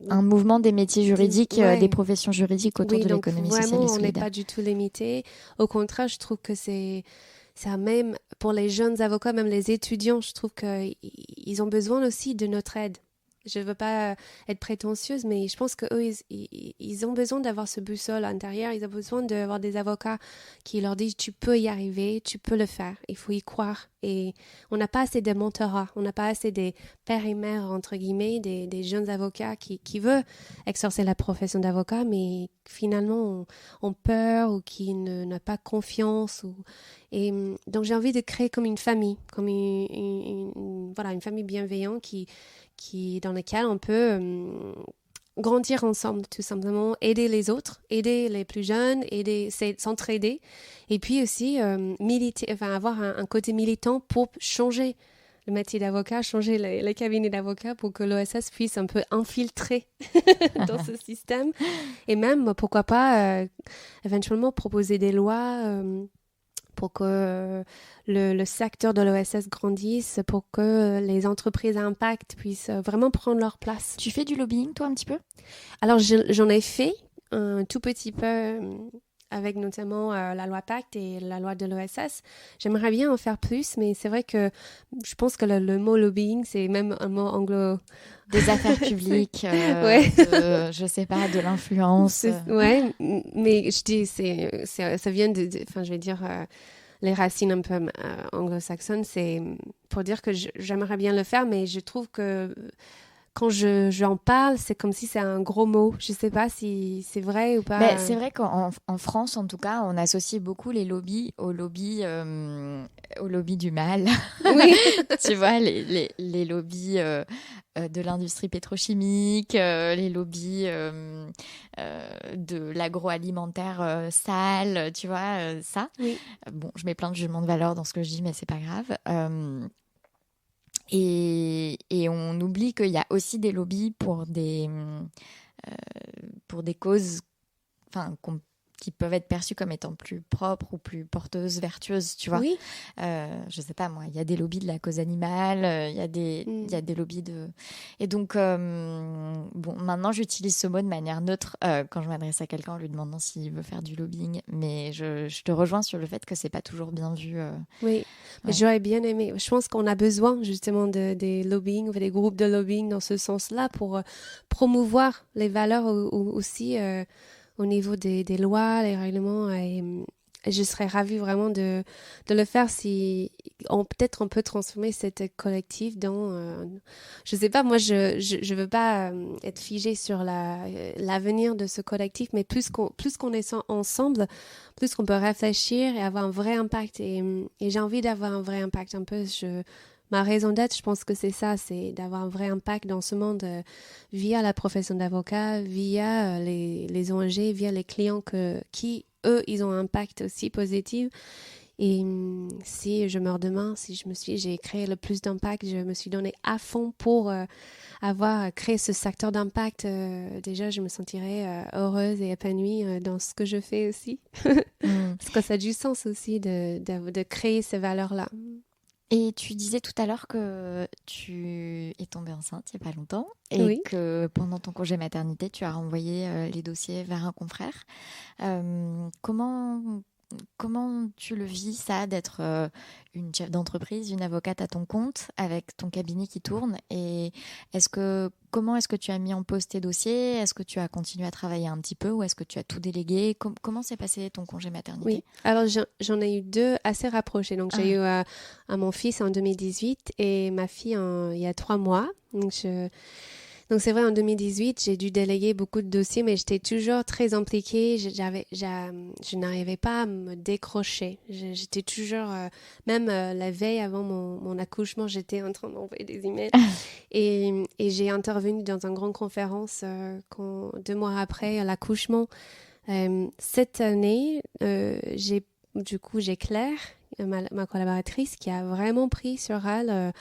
Un mouvement des métiers juridiques, Ouais. des professions juridiques autour de donc l'économie vraiment, sociale et on n'est solidaire. pas du tout limité. Au contraire, je trouve que ça même pour les jeunes avocats, même les étudiants, je trouve qu'ils ont besoin aussi de notre aide. Je ne veux pas être prétentieuse, mais je pense qu'eux, ils ont besoin d'avoir ce boussole intérieur. Ils ont besoin d'avoir des avocats qui leur disent tu peux y arriver, tu peux le faire, il faut y croire. Et on n'a pas assez de mentorats, on n'a pas assez des pères et mères, entre guillemets, des jeunes avocats qui veulent exercer la profession d'avocat, mais finalement ont peur ou qui n'ont pas confiance. Donc j'ai envie de créer comme une famille, comme une famille bienveillante dans laquelle on peut grandir ensemble, tout simplement, aider les autres, aider les plus jeunes, s'entraider, et puis aussi avoir un côté militant pour changer le métier d'avocat, changer les cabinets d'avocats pour que l'OSS puisse un peu infiltrer dans ce système, et même, pourquoi pas, éventuellement proposer des lois pour que le secteur de l'OSS grandisse, pour que les entreprises à impact puissent vraiment prendre leur place. Tu fais du lobbying, toi, un petit peu? Alors, j'en ai fait un tout petit peu avec notamment la loi Pacte et la loi de l'OSS. J'aimerais bien en faire plus, mais c'est vrai que je pense que le mot lobbying, c'est même un mot anglo... Des affaires publiques, ouais. je sais pas, de l'influence. Ouais, mais je dis, ça vient je vais dire... les racines un peu anglo-saxonnes, c'est pour dire que j'aimerais bien le faire, mais je trouve que quand j'en parle, c'est comme si c'est un gros mot. Je sais pas si c'est vrai ou pas. Mais c'est vrai qu'en France, en tout cas, on associe beaucoup les lobbies au lobby du mal. Oui. Tu vois, les lobbies de l'industrie pétrochimique, les lobbies de l'agroalimentaire sale, tu vois, ça. Oui. Bon, je mets plein de jugements de valeur dans ce que je dis, mais c'est pas grave. Et on oublie qu'il y a aussi des lobbies pour des causes, enfin, qui peuvent être perçues comme étant plus propres ou plus porteuses, vertueuses, tu vois. Oui. Je sais pas, moi, il y a des lobbies de la cause animale, il y a des lobbies de... Et donc, bon, maintenant, j'utilise ce mot de manière neutre quand je m'adresse à quelqu'un en lui demandant s'il veut faire du lobbying. Mais je te rejoins sur le fait que c'est pas toujours bien vu. Oui, mais j'aurais bien aimé. Je pense qu'on a besoin justement des lobbying, des groupes de lobbying dans ce sens-là pour promouvoir les valeurs aussi au niveau des lois, les règlements. Et je serais ravie vraiment de le faire si peut-être on peut transformer cette collectif dans... je sais pas, moi je veux pas être figée sur l'avenir de ce collectif, mais plus qu'on est ensemble, plus qu'on peut réfléchir et avoir un vrai impact. Et j'ai envie d'avoir un vrai impact un peu. Ma raison d'être, je pense que c'est ça, c'est d'avoir un vrai impact dans ce monde via la profession d'avocat, via les ONG, via les clients qui, eux, ils ont un impact aussi positif. Et si je meurs demain, j'ai créé le plus d'impact, je me suis donné à fond pour avoir créé ce secteur d'impact. Déjà, je me sentirais heureuse et épanouie dans ce que je fais aussi. Parce que ça a du sens aussi de créer ces valeurs-là. Et tu disais tout à l'heure que tu es tombée enceinte il n'y a pas longtemps et que pendant ton congé maternité, tu as renvoyé les dossiers vers un confrère. Comment tu le vis, ça, d'être une chef d'entreprise, une avocate à ton compte, avec ton cabinet qui tourne? Et comment est-ce que tu as mis en pause tes dossiers? Est-ce que tu as continué à travailler un petit peu ou est-ce que tu as tout délégué? Comment s'est passé ton congé maternité? Oui, alors j'en ai eu 2 assez rapprochés. Donc j'ai eu mon fils en 2018 et ma fille il y a 3 mois. Donc Donc c'est vrai, en 2018, j'ai dû déléguer beaucoup de dossiers, mais j'étais toujours très impliquée. Je n'arrivais pas à me décrocher. J'étais toujours, même la veille avant mon accouchement, j'étais en train d'envoyer des emails. Et j'ai intervenu dans une grande conférence 2 mois après l'accouchement. Cette année, j'ai Claire, ma collaboratrice, qui a vraiment pris sur elle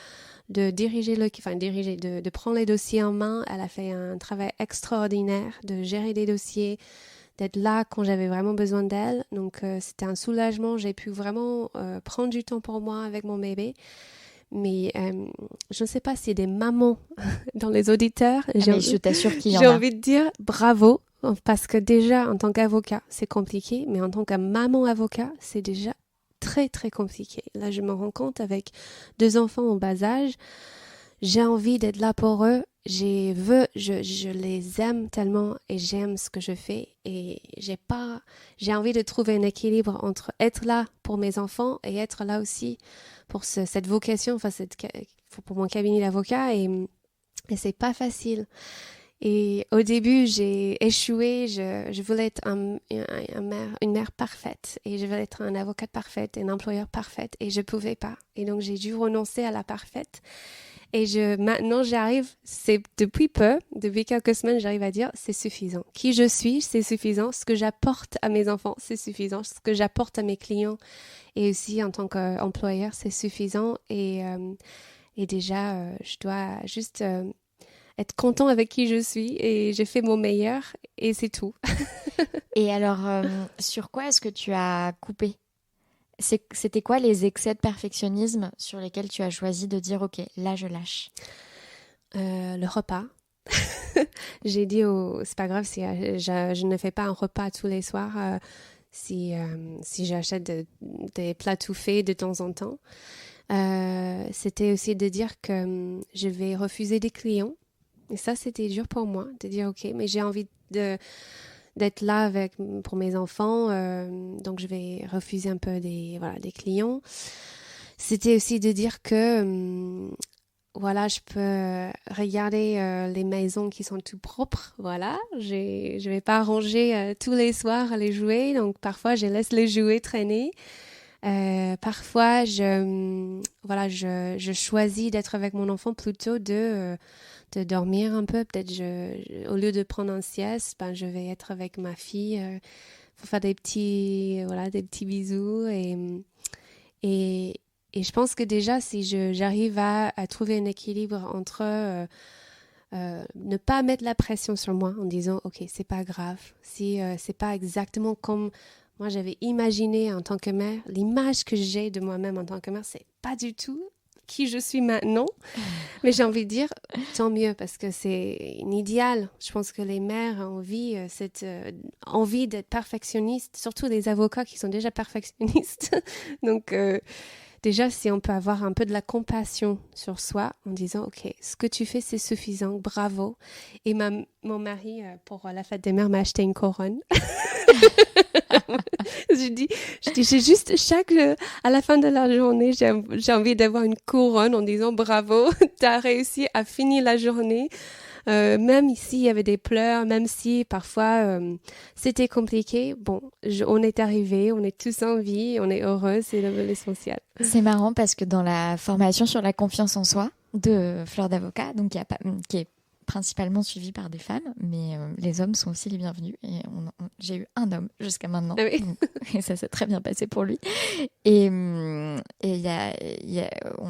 de de prendre les dossiers en main. Elle a fait un travail extraordinaire de gérer des dossiers, d'être là quand j'avais vraiment besoin d'elle. Donc, c'était un soulagement. J'ai pu vraiment prendre du temps pour moi avec mon bébé. Mais je ne sais pas s'il y a des mamans dans les auditeurs. Mais je t'assure qu'il y en a. J'ai envie de dire bravo, parce que déjà, en tant qu'avocat, c'est compliqué, mais en tant que maman avocat, c'est déjà très, très compliqué. Là, je me rends compte avec 2 enfants en bas âge, j'ai envie d'être là pour eux. Je les aime tellement et j'aime ce que je fais et j'ai envie de trouver un équilibre entre être là pour mes enfants et être là aussi pour cette vocation, pour mon cabinet d'avocat et c'est pas facile. Et au début, j'ai échoué. Je voulais être une mère parfaite et je voulais être une avocate parfaite, un employeur parfaite et je pouvais pas. Et donc, j'ai dû renoncer à la parfaite. Et maintenant, depuis quelques semaines, j'arrive à dire, c'est suffisant. Qui je suis, c'est suffisant. Ce que j'apporte à mes enfants, c'est suffisant. Ce que j'apporte à mes clients et aussi en tant qu'employeur, c'est suffisant. Et déjà, je dois juste être content avec qui je suis et j'ai fait mon meilleur et c'est tout. Et alors, sur quoi est-ce que tu as coupé ? C'était quoi les excès de perfectionnisme sur lesquels tu as choisi de dire ok, là je lâche? Le repas. J'ai dit c'est pas grave si je ne fais pas un repas tous les soirs si j'achète des plats tout faits de temps en temps. C'était aussi de dire que je vais refuser des clients. Et ça, c'était dur pour moi de dire ok, mais j'ai envie d'être là pour mes enfants, donc je vais refuser un peu des clients. C'était aussi de dire que je peux regarder les maisons qui sont tout propres. Voilà, je vais pas ranger tous les soirs les jouets, donc parfois je laisse les jouets traîner. Parfois je choisis d'être avec mon enfant plutôt de dormir un peu. Peut-être au lieu de prendre un sieste, je vais être avec ma fille pour faire des petits bisous et je pense que déjà si j'arrive à trouver un équilibre entre ne pas mettre la pression sur moi en disant ok, c'est pas grave si c'est pas exactement comme moi j'avais imaginé en tant que mère, l'image que j'ai de moi-même en tant que mère, c'est pas du tout qui je suis maintenant. Mais j'ai envie de dire, tant mieux, parce que c'est un idéal. Je pense que les mères ont envie, cette envie d'être perfectionnistes, surtout les avocats qui sont déjà perfectionnistes. Donc, déjà, si on peut avoir un peu de la compassion sur soi en disant, OK, ce que tu fais, c'est suffisant, bravo. Et mon mari, pour la fête des mères, m'a acheté une couronne. j'ai dit, j'ai juste à la fin de la journée, j'ai envie d'avoir une couronne en disant bravo, t'as réussi à finir la journée. Même ici, il y avait des pleurs, même si parfois c'était compliqué. Bon, on est arrivé, on est tous en vie, on est heureux, c'est l'essentiel. C'est marrant parce que dans la formation sur la confiance en soi de Fleur d'Avocat, donc qui est principalement suivie par des femmes, mais les hommes sont aussi les bienvenus. Et j'ai eu un homme jusqu'à maintenant, ah oui. Et ça s'est très bien passé pour lui. Et on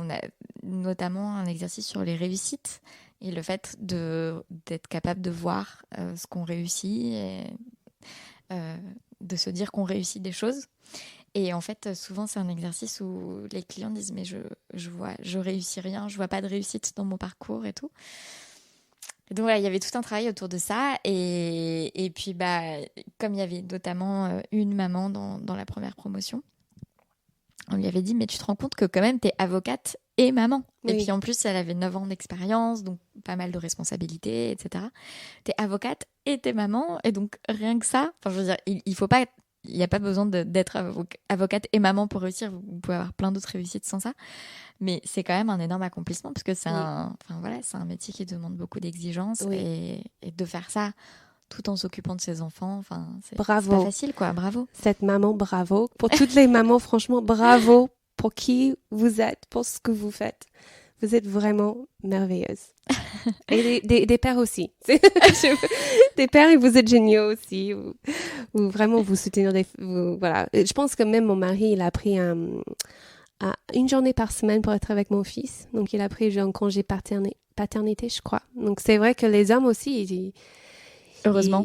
a notamment un exercice sur les réussites et le fait d'être capable de voir ce qu'on réussit et de se dire qu'on réussit des choses. Et en fait, souvent, c'est un exercice où les clients disent « mais je réussis rien, je vois pas de réussite dans mon parcours et tout ». Donc voilà, il y avait tout un travail autour de ça. Et puis, comme il y avait notamment une maman dans la première promotion, on lui avait dit « mais tu te rends compte que quand même, t'es avocate et maman ». Oui. Et puis en plus, elle avait 9 ans d'expérience, donc pas mal de responsabilités, etc. T'es avocate et t'es maman, et donc rien que ça, je veux dire, il faut pas il n'y a pas besoin d'être avocate et maman pour réussir. Vous pouvez avoir plein d'autres réussites sans ça. Mais c'est quand même un énorme accomplissement parce que c'est c'est un métier qui demande beaucoup d'exigences et de faire ça tout en s'occupant de ses enfants. C'est pas facile, quoi. Bravo. Cette maman, bravo. Pour toutes les mamans, franchement, bravo pour qui vous êtes, pour ce que vous faites. Vous êtes vraiment merveilleuse. Et des pères aussi. Des pères, et vous êtes géniaux aussi. Vous vraiment vous soutenir. Voilà. Je pense que même mon mari, il a pris une journée par semaine pour être avec mon fils. Donc, il a pris un congé paternité, je crois. Donc, c'est vrai que les hommes aussi, heureusement.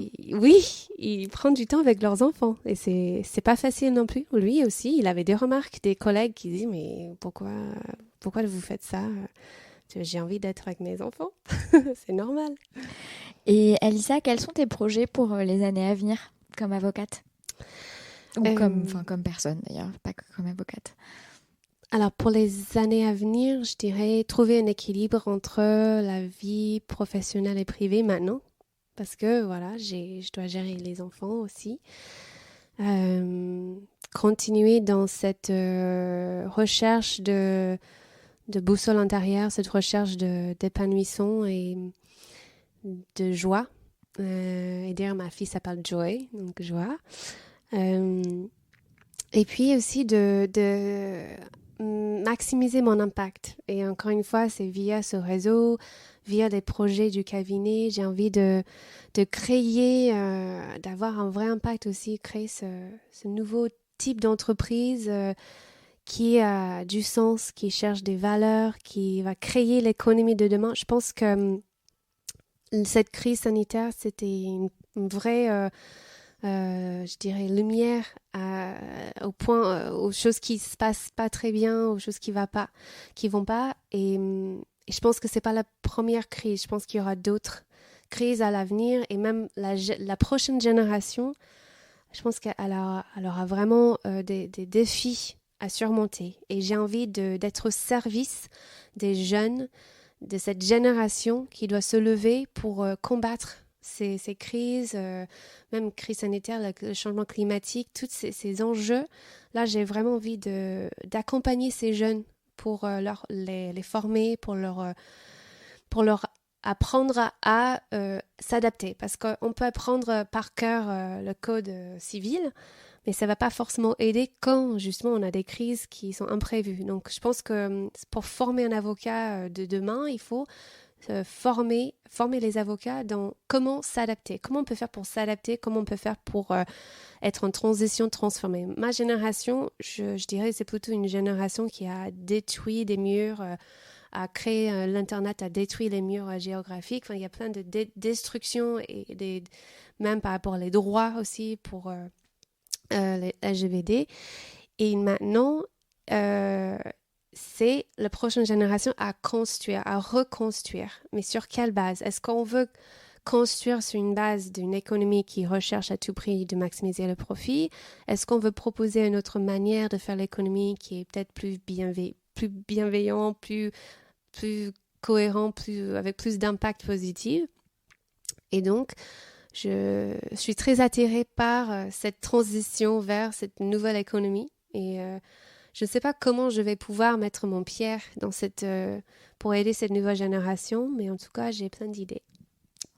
Ils prennent du temps avec leurs enfants. Et c'est pas facile non plus. Lui aussi, il avait des remarques, des collègues qui disent « Mais pourquoi vous faites ça ? J'ai envie d'être avec mes enfants. » C'est normal. Et Alissa, quels sont tes projets pour les années à venir comme avocate ? Ou comme personne d'ailleurs, pas que comme avocate. Alors, pour les années à venir, je dirais trouver un équilibre entre la vie professionnelle et privée maintenant. Parce que, voilà, je dois gérer les enfants aussi. Continuer dans cette recherche de boussole intérieure, cette recherche d'épanouissement et de joie. Et d'ailleurs, ma fille s'appelle Joy, donc joie. Et puis aussi de maximiser mon impact. Et encore une fois, c'est via ce réseau, via les projets du cabinet. J'ai envie de créer, d'avoir un vrai impact aussi, créer ce nouveau type d'entreprise qui a du sens, qui cherche des valeurs, qui va créer l'économie de demain. Je pense que cette crise sanitaire, c'était une vraie... je dirais lumière aux choses qui se passent pas très bien, aux choses qui vont pas et je pense que c'est pas la première crise. Je pense qu'il y aura d'autres crises à l'avenir et même la prochaine génération, je pense qu'elle aura vraiment des défis à surmonter et j'ai envie d'être au service des jeunes de cette génération qui doit se lever pour combattre ces crises, même crise sanitaire, le changement climatique, tous ces enjeux. Là, j'ai vraiment envie d'accompagner ces jeunes pour les former, pour leur apprendre à s'adapter. Parce qu'on peut apprendre par cœur le code civil, mais ça ne va pas forcément aider quand, justement, on a des crises qui sont imprévues. Donc, je pense que pour former un avocat de demain, il faut former les avocats dans comment s'adapter, comment on peut faire pour s'adapter, comment on peut faire pour être en transition transformée. Ma génération, je dirais, c'est plutôt une génération qui a détruit des murs, a créé l'Internet, a détruit les murs géographiques. Enfin, il y a plein de destructions, et même par rapport aux droits aussi pour les LGBT. Et maintenant, c'est la prochaine génération à construire, à reconstruire. Mais sur quelle base ? Est-ce qu'on veut construire sur une base d'une économie qui recherche à tout prix de maximiser le profit ? Est-ce qu'on veut proposer une autre manière de faire l'économie qui est peut-être plus bienveillant, plus cohérent, avec plus d'impact positif ? Et donc, je suis très attirée par cette transition vers cette nouvelle économie et je ne sais pas comment je vais pouvoir mettre mon pied dans pour aider cette nouvelle génération, mais en tout cas, j'ai plein d'idées.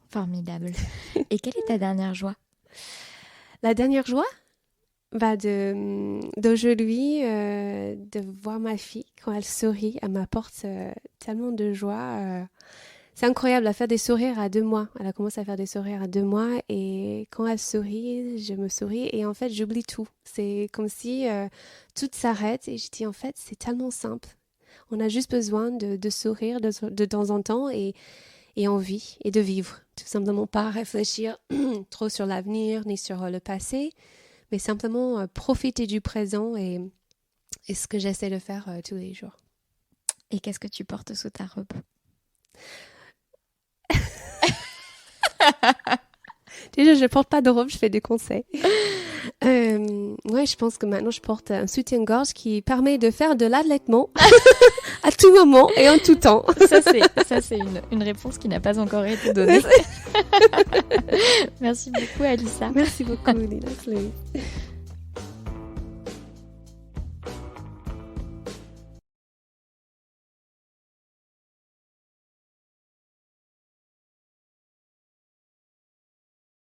Formidable. Et quelle est ta dernière joie ? La dernière joie ? D'aujourd'hui, de voir ma fille quand elle sourit, elle m'apporte tellement de joie. C'est incroyable, à faire des sourires à 2 mois. Elle a commencé à faire des sourires à 2 mois et quand elle sourit, je me souris et en fait, j'oublie tout. C'est comme si tout s'arrête et je dis en fait, c'est tellement simple. On a juste besoin de sourire de temps en temps et on vit et de vivre. Tout simplement pas réfléchir trop sur l'avenir ni sur le passé, mais simplement profiter du présent et ce que j'essaie de faire tous les jours. Et qu'est-ce que tu portes sous ta robe ? Déjà, je porte pas de robe, je fais des conseils. Je pense que maintenant, je porte soutien-gorge qui permet de faire de l'allaitement à tout moment et en tout temps. Ça, c'est une réponse qui n'a pas encore été donnée. Merci beaucoup, Alissa. Merci beaucoup, Lina.